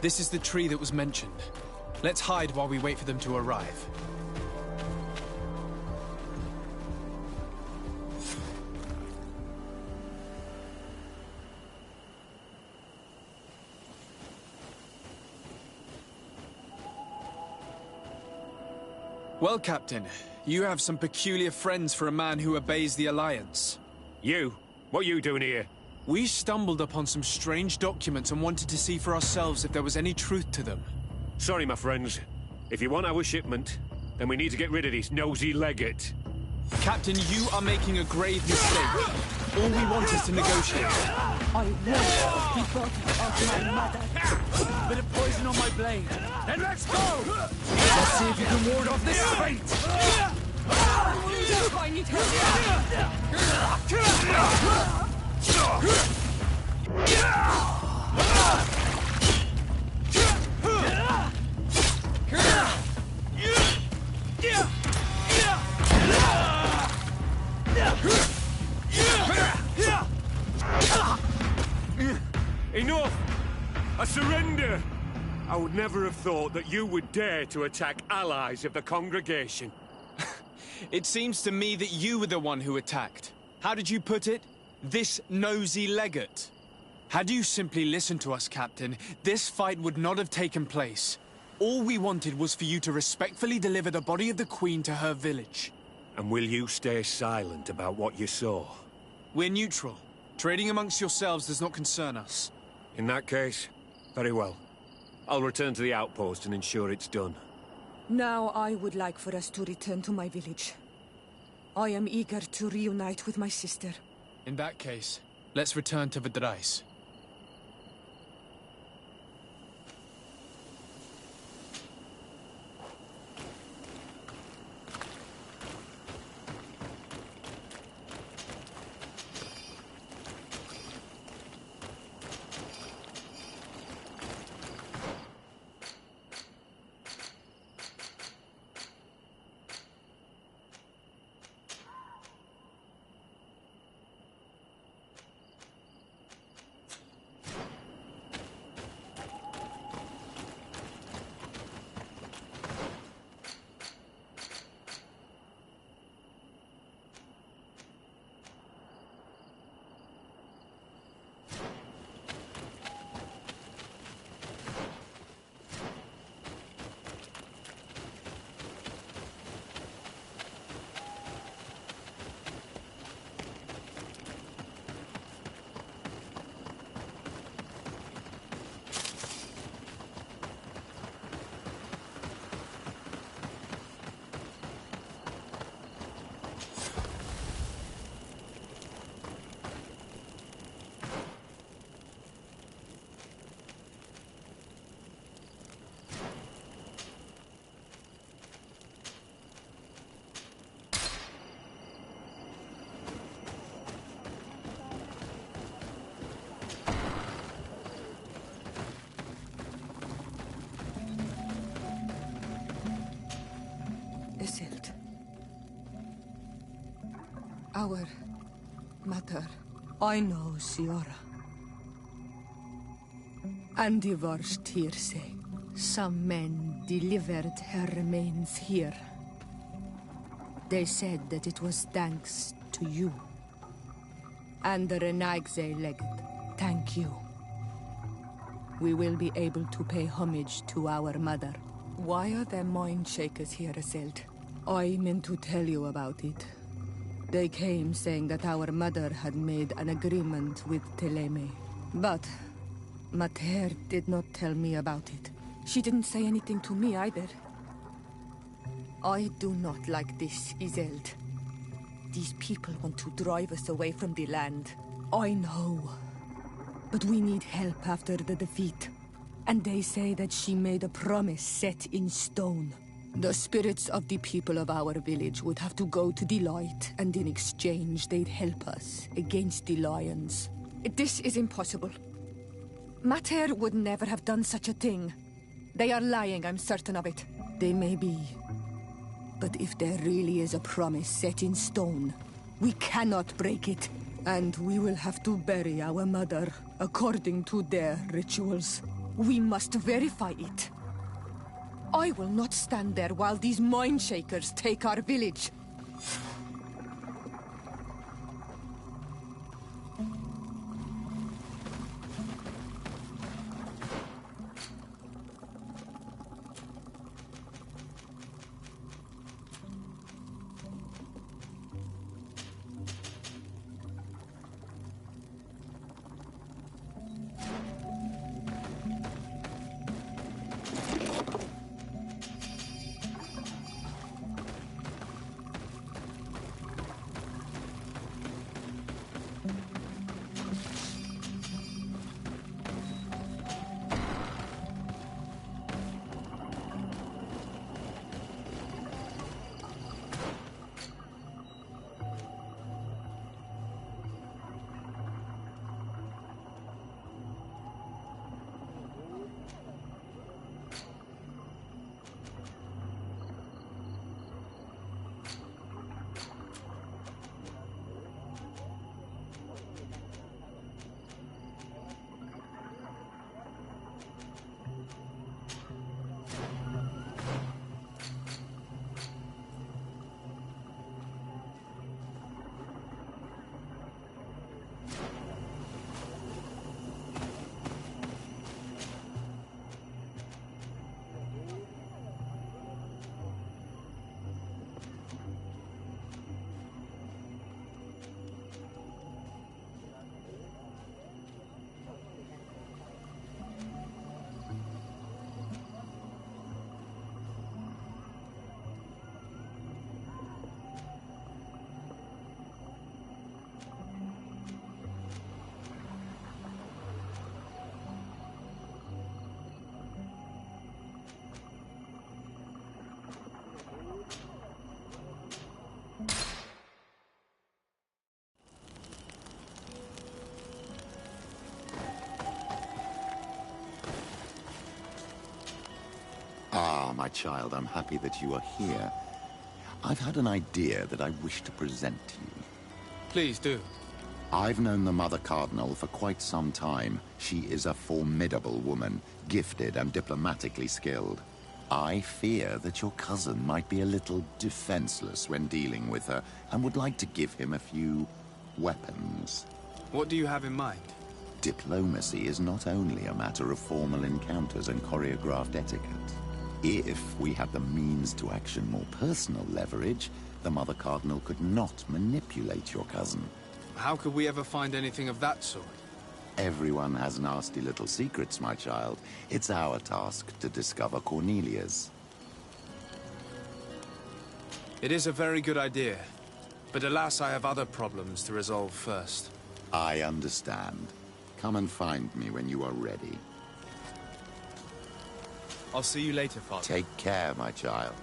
Speaker 4: This is the tree that was mentioned. Let's hide while we wait for them to arrive. Well, Captain, you have some peculiar friends for a man who obeys the Alliance.
Speaker 13: You? What are you doing here?
Speaker 4: We stumbled upon some strange documents and wanted to see for ourselves if there was any truth to them.
Speaker 13: Sorry, my friends. If you want our shipment, then we need to get rid of this nosy legate.
Speaker 4: Captain, you are making a grave mistake. All we want is to negotiate.
Speaker 6: I want the body of my mother.
Speaker 10: Bit of poison on my blade. Then let's go! Let's see if you can ward off this fate!
Speaker 6: I need help!
Speaker 13: Enough! I surrender! I would never have thought that you would dare to attack allies of the congregation.
Speaker 4: It seems to me that you were the one who attacked. How did you put it? This nosy legate. Had you simply listened to us, Captain, this fight would not have taken place. All we wanted was for you to respectfully deliver the body of the Queen to her village.
Speaker 13: And will you stay silent about what you saw?
Speaker 4: We're neutral. Trading amongst yourselves does not concern us.
Speaker 13: In that case, very well. I'll return to the outpost and ensure it's done.
Speaker 6: Now I would like for us to return to my village. I am eager to reunite with my sister.
Speaker 4: In that case, let's return to Vidrais.
Speaker 6: Our mother. I know, Siora. And the worst hearsay. Some men delivered her remains here. They said that it was thanks to you. And the Renagze legend. Thank you. We will be able to pay homage to our mother. Why are there mind shakers here, Iselt? I meant to tell you about it. They came saying that our mother had made an agreement with Teleme. But Mater did not tell me about it. She didn't say anything to me either. I do not like this, Iselt. These people want to drive us away from the land. I know. But we need help after the defeat. And they say that she made a promise set in stone. The spirits of the people of our village would have to go to the light, and in exchange they'd help us against the lions. This is impossible. Mater would never have done such a thing. They are lying, I'm certain of it. They may be. But if there really is a promise set in stone, we cannot break it. And we will have to bury our mother according to their rituals. We must verify it. I will not stand there while these mind shakers take our village.
Speaker 5: Ah, my child, I'm happy that you are here. I've had an idea that I wish to present to you.
Speaker 4: Please do.
Speaker 5: I've known the Mother Cardinal for quite some time. She is a formidable woman, gifted and diplomatically skilled. I fear that your cousin might be a little defenseless when dealing with her, and would like to give him a few weapons.
Speaker 4: What do you have in mind?
Speaker 5: Diplomacy is not only a matter of formal encounters and choreographed etiquette. If we had the means to action more personal leverage, the Mother Cardinal could not manipulate your cousin.
Speaker 4: How could we ever find anything of that sort?
Speaker 5: Everyone has nasty little secrets, my child. It's our task to discover Cornelia's.
Speaker 4: It is a very good idea, but alas, I have other problems to resolve first.
Speaker 5: I understand. Come and find me when you are ready.
Speaker 4: I'll see you later, Father.
Speaker 5: Take care, my child.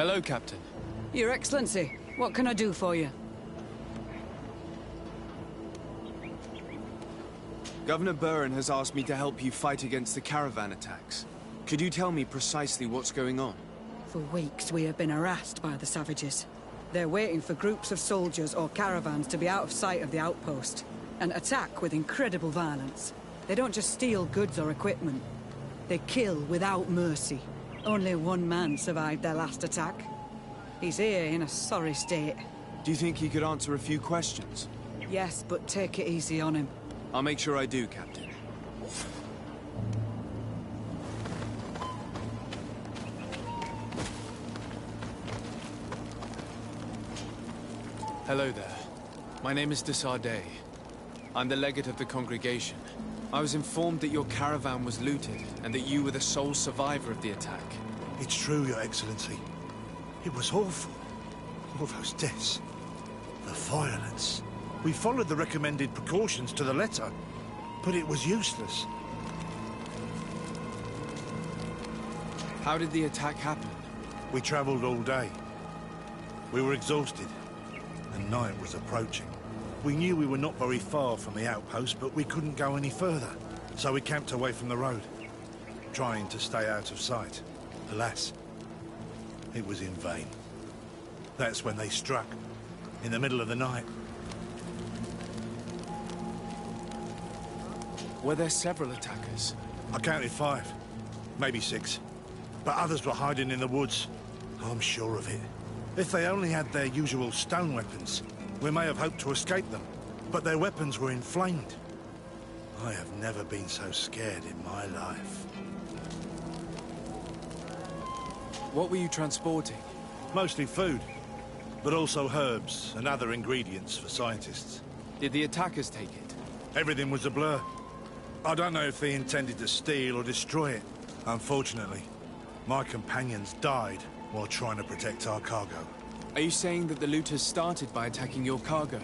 Speaker 4: Hello, Captain.
Speaker 15: Your Excellency, what can I do for you?
Speaker 16: Governor Burren has asked me to help you fight against the caravan attacks. Could you tell me precisely what's going on?
Speaker 15: For weeks we have been harassed by the savages. They're waiting for groups of soldiers or caravans to be out of sight of the outpost, and attack with incredible violence. They don't just steal goods or equipment. They kill without mercy. Only one man survived their last attack. He's here in a sorry state.
Speaker 16: Do you think he could answer a few questions?
Speaker 15: Yes, but take it easy on him.
Speaker 16: I'll make sure I do, Captain.
Speaker 4: Hello there. My name is de Sardet. I'm the legate of the congregation. I was informed that your caravan was looted, and that you were the sole survivor of the attack.
Speaker 17: It's true, Your Excellency. It was awful. All those deaths. The violence. We followed the recommended precautions to the letter, but it was useless.
Speaker 4: How did the attack happen?
Speaker 17: We traveled all day. We were exhausted, and night was approaching. We knew we were not very far from the outpost, but we couldn't go any further. So we camped away from the road, trying to stay out of sight. Alas, it was in vain. That's when they struck, in the middle of the night.
Speaker 4: Were there several attackers?
Speaker 17: I counted 5, maybe 6. But others were hiding in the woods. I'm sure of it. If they only had their usual stone weapons, we may have hoped to escape them. But their weapons were inflamed. I have never been so scared in my life.
Speaker 4: What were you transporting?
Speaker 17: Mostly food, but also herbs and other ingredients for scientists.
Speaker 4: Did the attackers take it?
Speaker 17: Everything was a blur. I don't know if they intended to steal or destroy it. Unfortunately, my companions died while trying to protect our cargo.
Speaker 4: Are you saying that the looters started by attacking your cargo?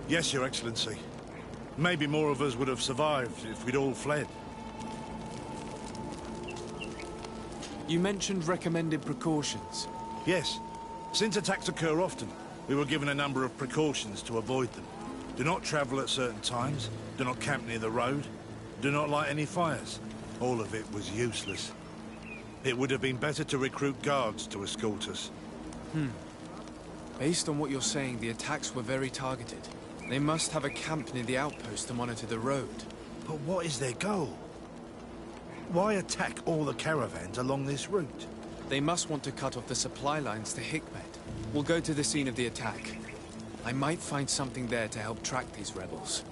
Speaker 17: Yes, Your Excellency. Maybe more of us would have survived if we'd all fled.
Speaker 4: You mentioned recommended precautions.
Speaker 17: Yes. Since attacks occur often, we were given a number of precautions to avoid them. Do not travel at certain times, do not camp near the road, do not light any fires. All of it was useless. It would have been better to recruit guards to escort us.
Speaker 4: Based on what you're saying, the attacks were very targeted. They must have a camp near the outpost to monitor the road.
Speaker 17: But what is their goal? Why attack all the caravans along this route?
Speaker 4: They must want to cut off the supply lines to Hikmet. We'll go to the scene of the attack. I might find something there to help track these rebels.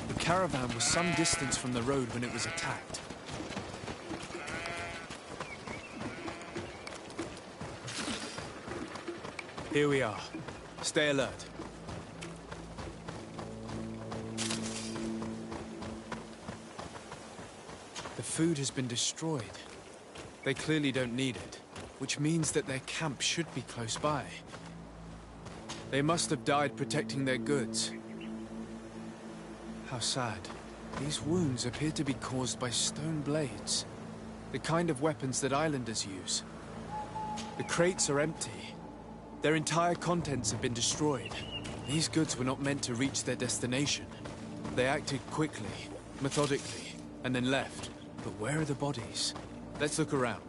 Speaker 4: The caravan was some distance from the road when it was attacked. Here we are. Stay alert. The food has been destroyed. They clearly don't need it, which means that their camp should be close by. They must have died protecting their goods. How sad. These wounds appear to be caused by stone blades, the kind of weapons that islanders use. The crates are empty. Their entire contents have been destroyed. These goods were not meant to reach their destination. They acted quickly, methodically, and then left. But where are the bodies? Let's look around.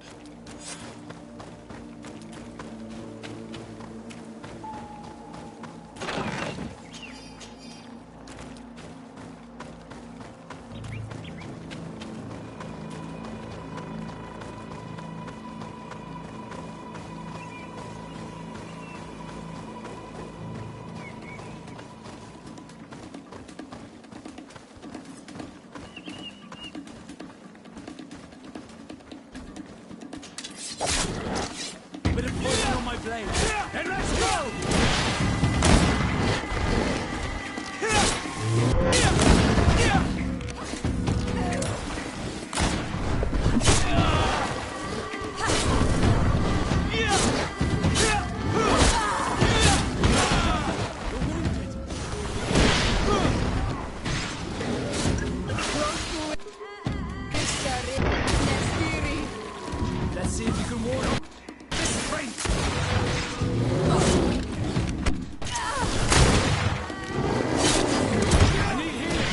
Speaker 10: Bit of poison on my blade. And let's go! Let's see if you can ward off this strength. I need healing.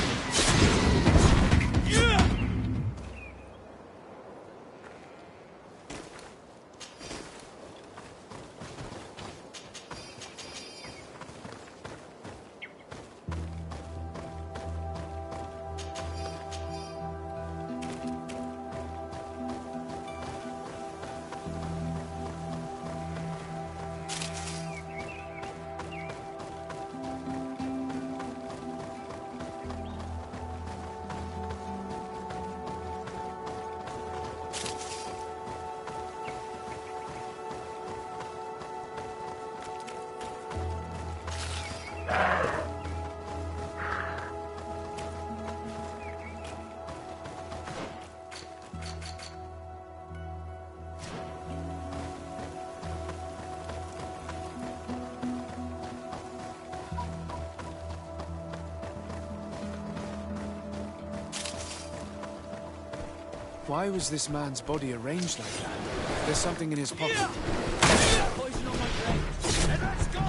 Speaker 16: Why was this man's body arranged like that? There's something in his pocket.
Speaker 10: Poison on my blade. And let's go!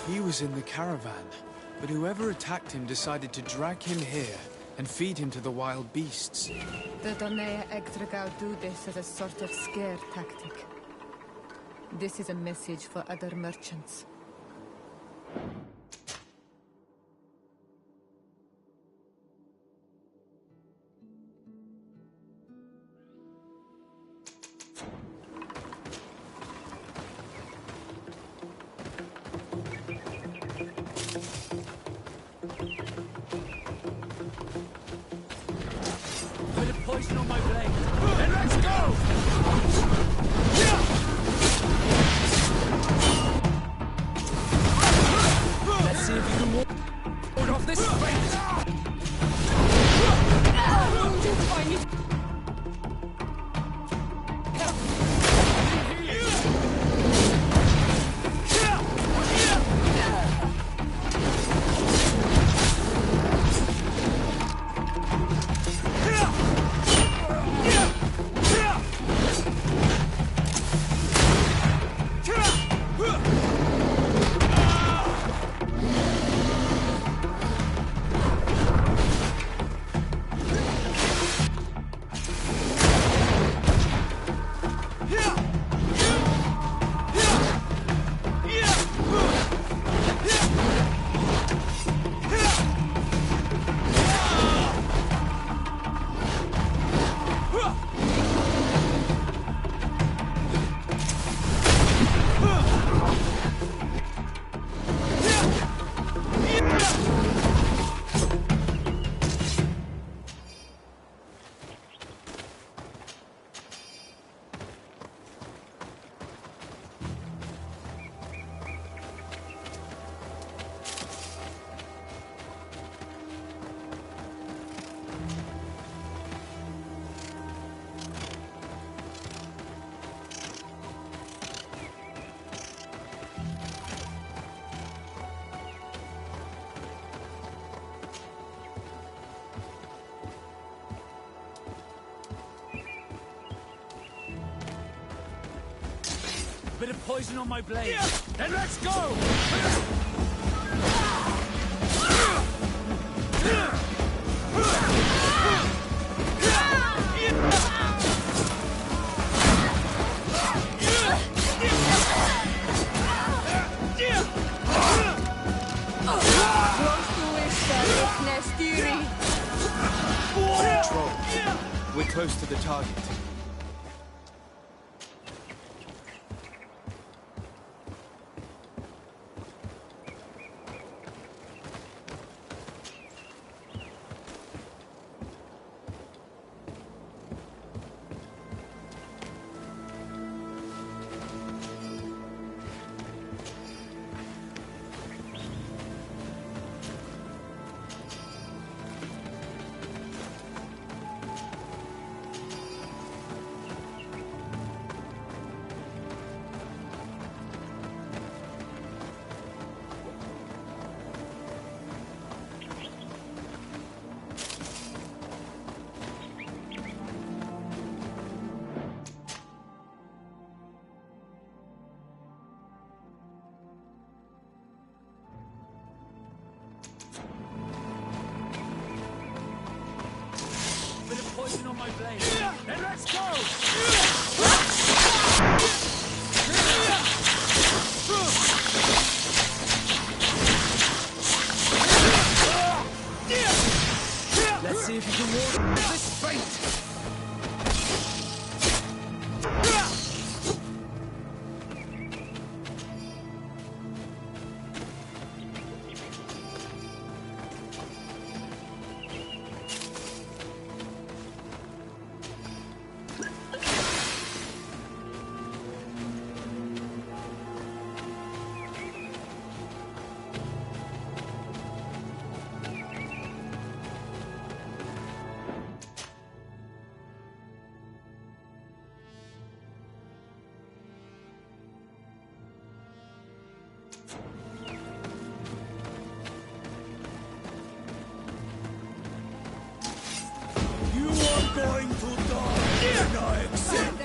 Speaker 16: He was in the caravan, but whoever attacked him decided to drag him here and feed him to the wild beasts.
Speaker 6: The Donea Egdragau do this as a sort of scare tactic. This is a message for other merchants.
Speaker 10: Bit of poison on my blade. And let's go! Bit of poison on my blade. Then let's go!
Speaker 16: Control. We're close to the target.
Speaker 10: Poison on my blade. Then let's go! Let's see if you can ward this fate! Going to die! I accept!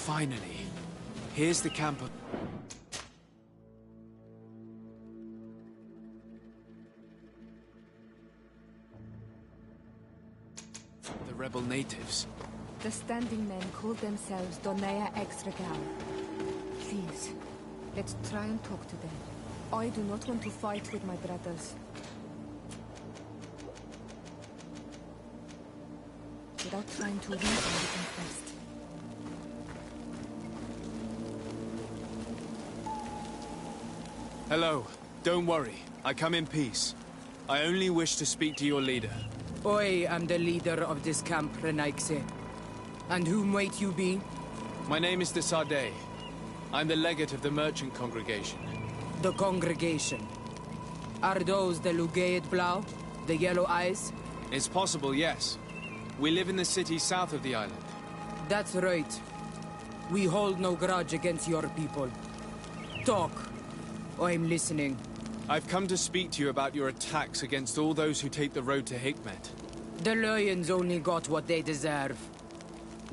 Speaker 16: Finally, here's the camp of... the rebel natives.
Speaker 6: The standing men call themselves Donea Exregal. Please, let's try and talk to them. I do not want to fight with my brothers. Without trying to reason with them first.
Speaker 16: Hello. Don't worry. I come in peace. I only wish to speak to your leader.
Speaker 18: I am the leader of this camp, Renaigse. And whom might you be?
Speaker 16: My name is de Sade. I'm the legate of the merchant congregation.
Speaker 18: The congregation. Are those the Lugaid Blau? The yellow eyes?
Speaker 16: It's possible, yes. We live in the city south of the island.
Speaker 18: That's right. We hold no grudge against your people. Talk. I'm listening.
Speaker 16: I've come to speak to you about your attacks against all those who take the road to Hikmet.
Speaker 18: The Lions only got what they deserve.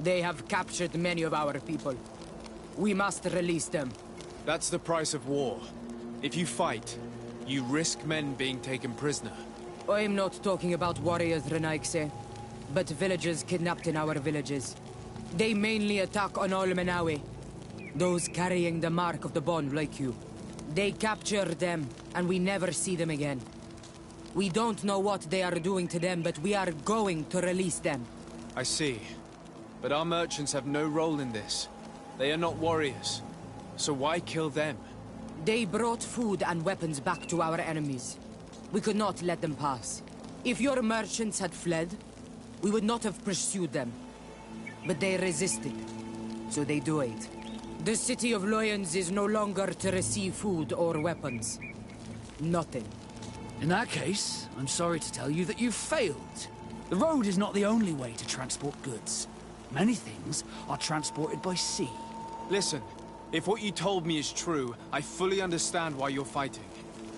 Speaker 18: They have captured many of our people. We must release them.
Speaker 4: That's the price of war. If you fight, you risk men being taken prisoner.
Speaker 18: I'm not talking about warriors, Renaikse, but villagers kidnapped in our villages. They mainly attack on Olmenawi, those carrying the mark of the bond like you. They capture them, and we never see them again. We don't know what they are doing to them, but we are going to release them.
Speaker 4: I see. But our merchants have no role in this. They are not warriors. So why kill them?
Speaker 18: They brought food and weapons back to our enemies. We could not let them pass. If your merchants had fled, we would not have pursued them. But they resisted, so they died. The city of Loyans is no longer to receive food or weapons. Nothing.
Speaker 2: In that case, I'm sorry to tell you that you've failed. The road is not the only way to transport goods. Many things are transported by sea.
Speaker 4: Listen, if what you told me is true, I fully understand why you're fighting.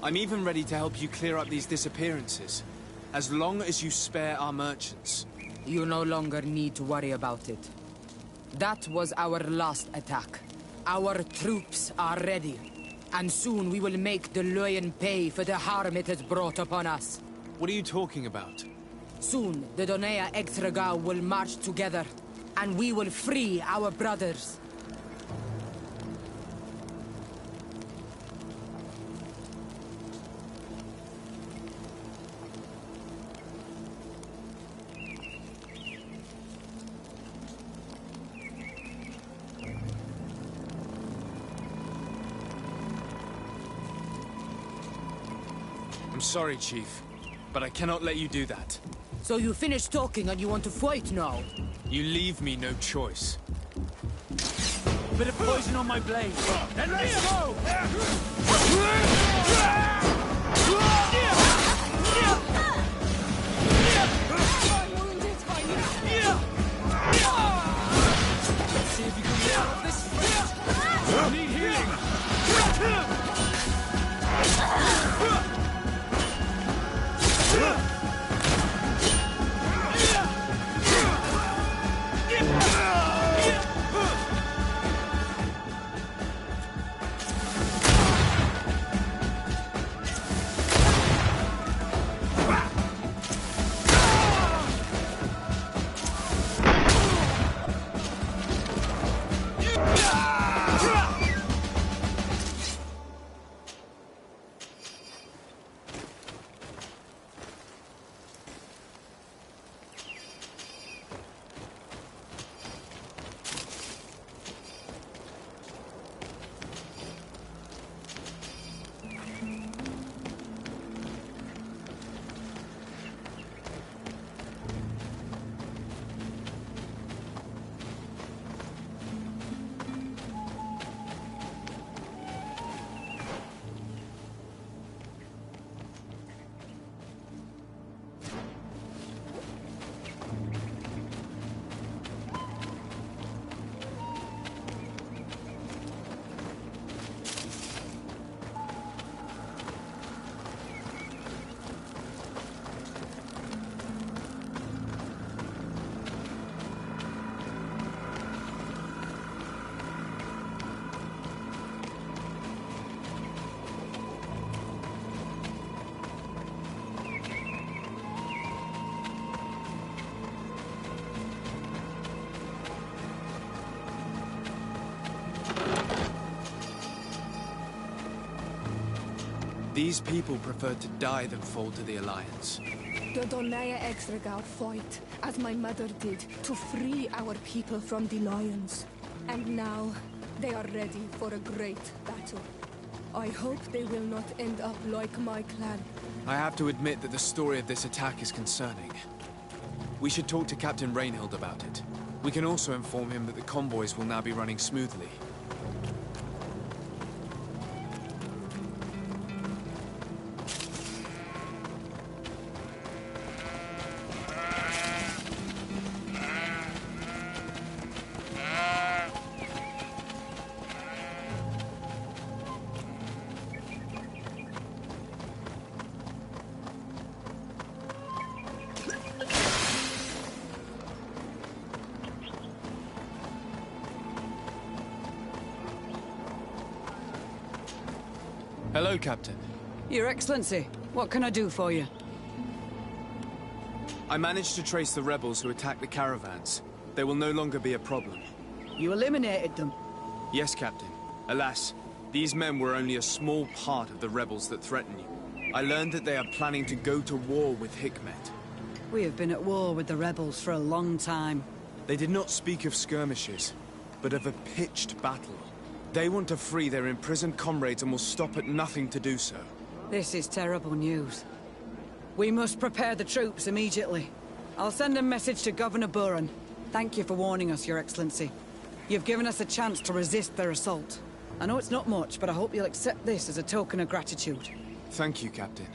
Speaker 4: I'm even ready to help you clear up these disappearances, as long as you spare our merchants.
Speaker 18: You no longer need to worry about it. That was our last attack. Our troops are ready, and soon we will make the Loyan pay for the harm it has brought upon us.
Speaker 4: What are you talking about?
Speaker 18: Soon, the Donea Extragao will march together, and we will free our brothers.
Speaker 4: I'm sorry, Chief, but I cannot let you do that.
Speaker 18: So you finished talking and you want to fight now?
Speaker 4: You leave me no choice.
Speaker 10: Bit of poison on my blade. Then let's go! Let's see if you can get out of this fight. I need healing.
Speaker 4: These people preferred to die than fall to the Alliance.
Speaker 6: The Donea Extragao fought, as my mother did, to free our people from the lions. And now, they are ready for a great battle. I hope they will not end up like my clan.
Speaker 4: I have to admit that the story of this attack is concerning. We should talk to Captain Rainhild about it. We can also inform him that the convoys will now be running smoothly.
Speaker 16: Hello, Captain.
Speaker 15: Your Excellency, what can I do for you?
Speaker 16: I managed to trace the rebels who attacked the caravans. They will no longer be a problem.
Speaker 15: You eliminated them?
Speaker 16: Yes, Captain. Alas, these men were only a small part of the rebels that threaten you. I learned that they are planning to go to war with Hikmet.
Speaker 15: We have been at war with the rebels for a long time.
Speaker 16: They did not speak of skirmishes, but of a pitched battle. They want to free their imprisoned comrades and will stop at nothing to do so.
Speaker 15: This is terrible news. We must prepare the troops immediately. I'll send a message to Governor Buran. Thank you for warning us, Your Excellency. You've given us a chance to resist their assault. I know it's not much, but I hope you'll accept this as a token of gratitude.
Speaker 16: Thank you, Captain.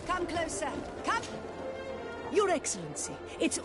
Speaker 19: Come closer. Come! Your Excellency, it's...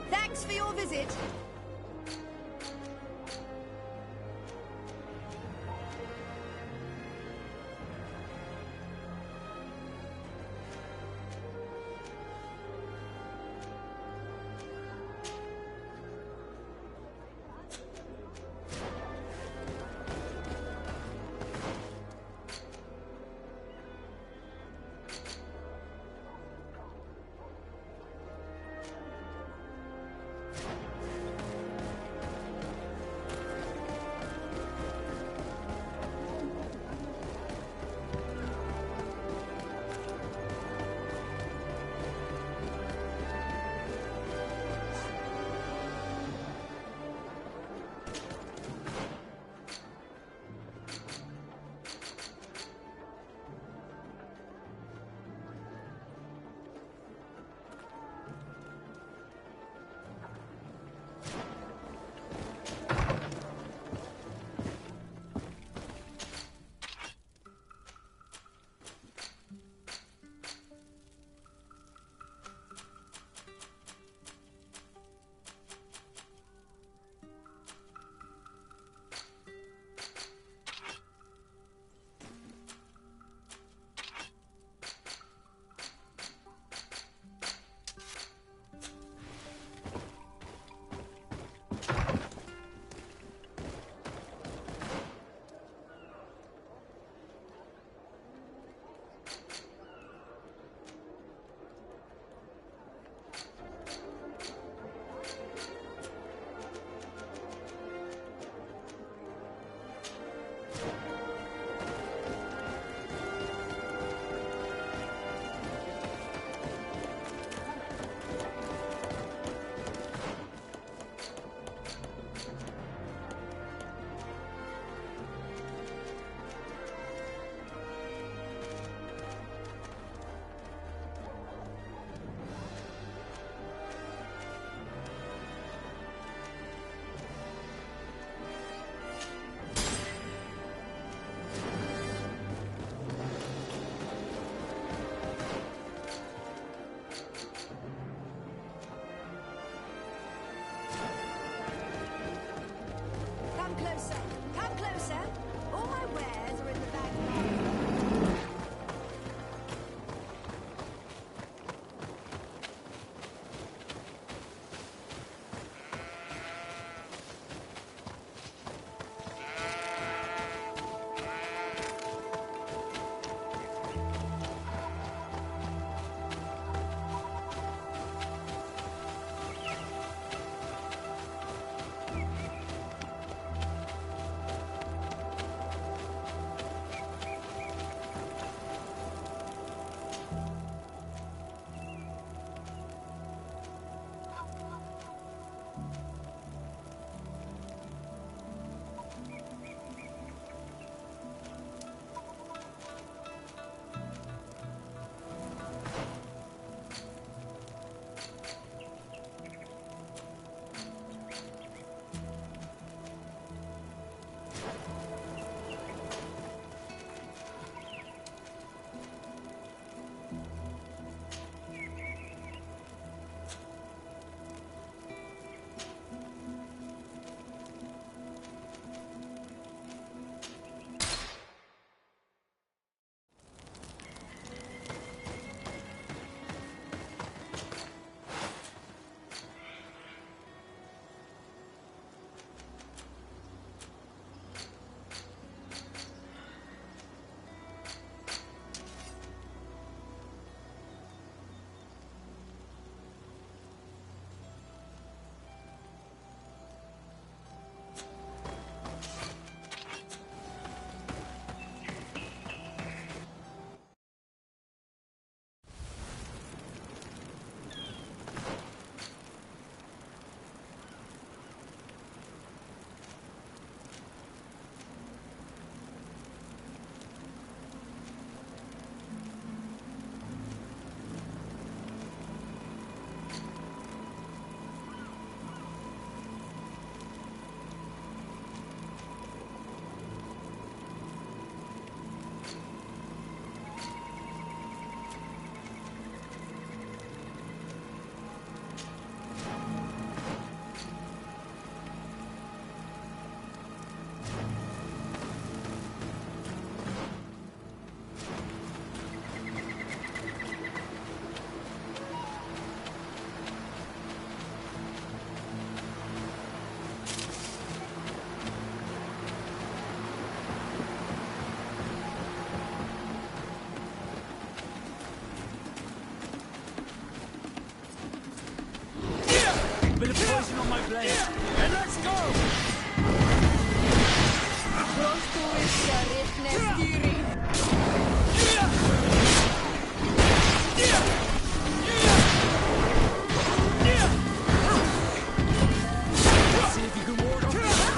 Speaker 19: Thanks for your visit.
Speaker 20: closer. Come closer. All my wares are in the bag.
Speaker 10: Bit of poison on my blade. And let's go! See if you can ward off this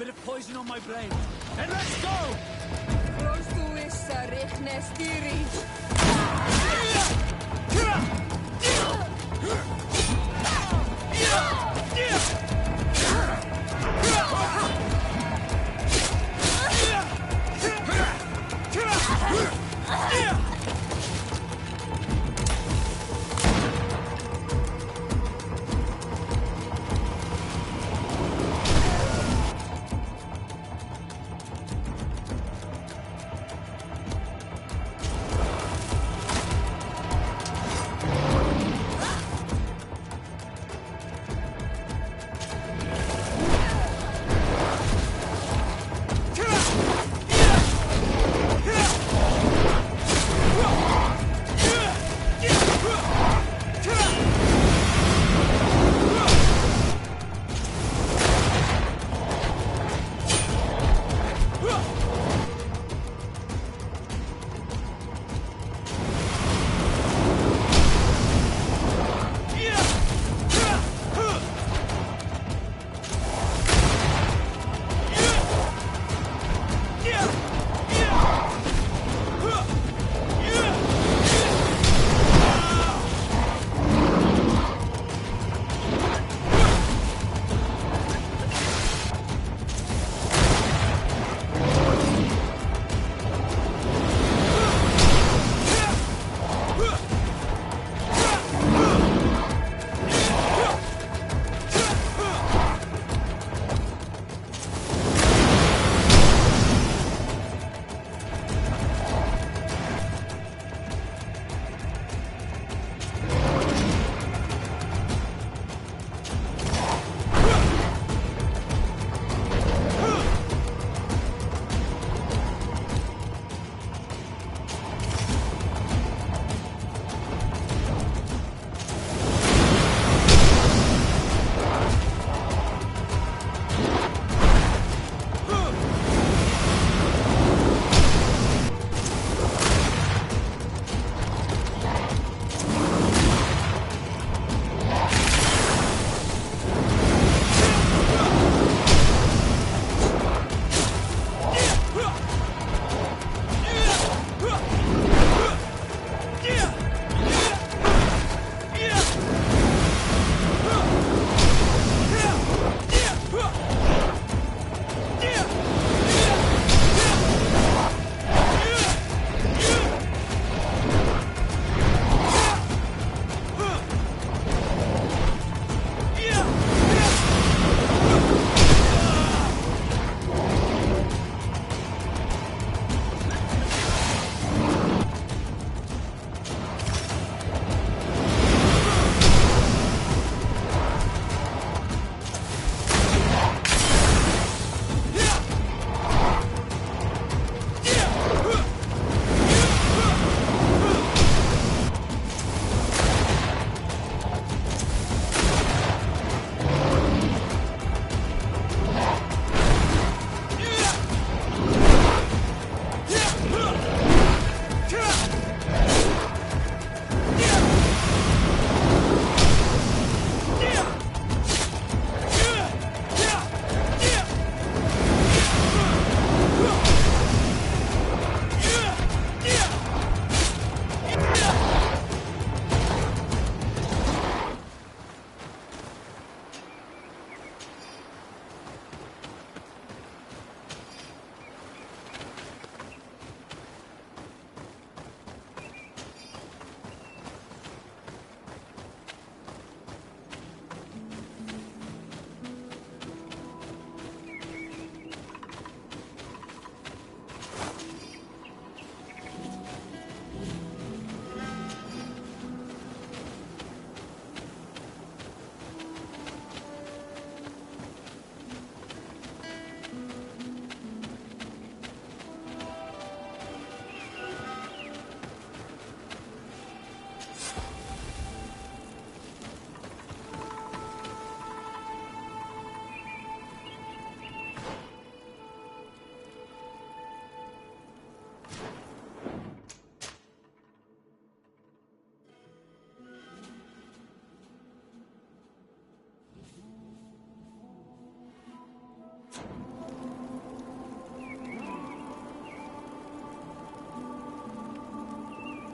Speaker 10: Bit of poison on my brain. And let's go!
Speaker 6: Close to Issa, Rechnestiri.
Speaker 10: Yeah!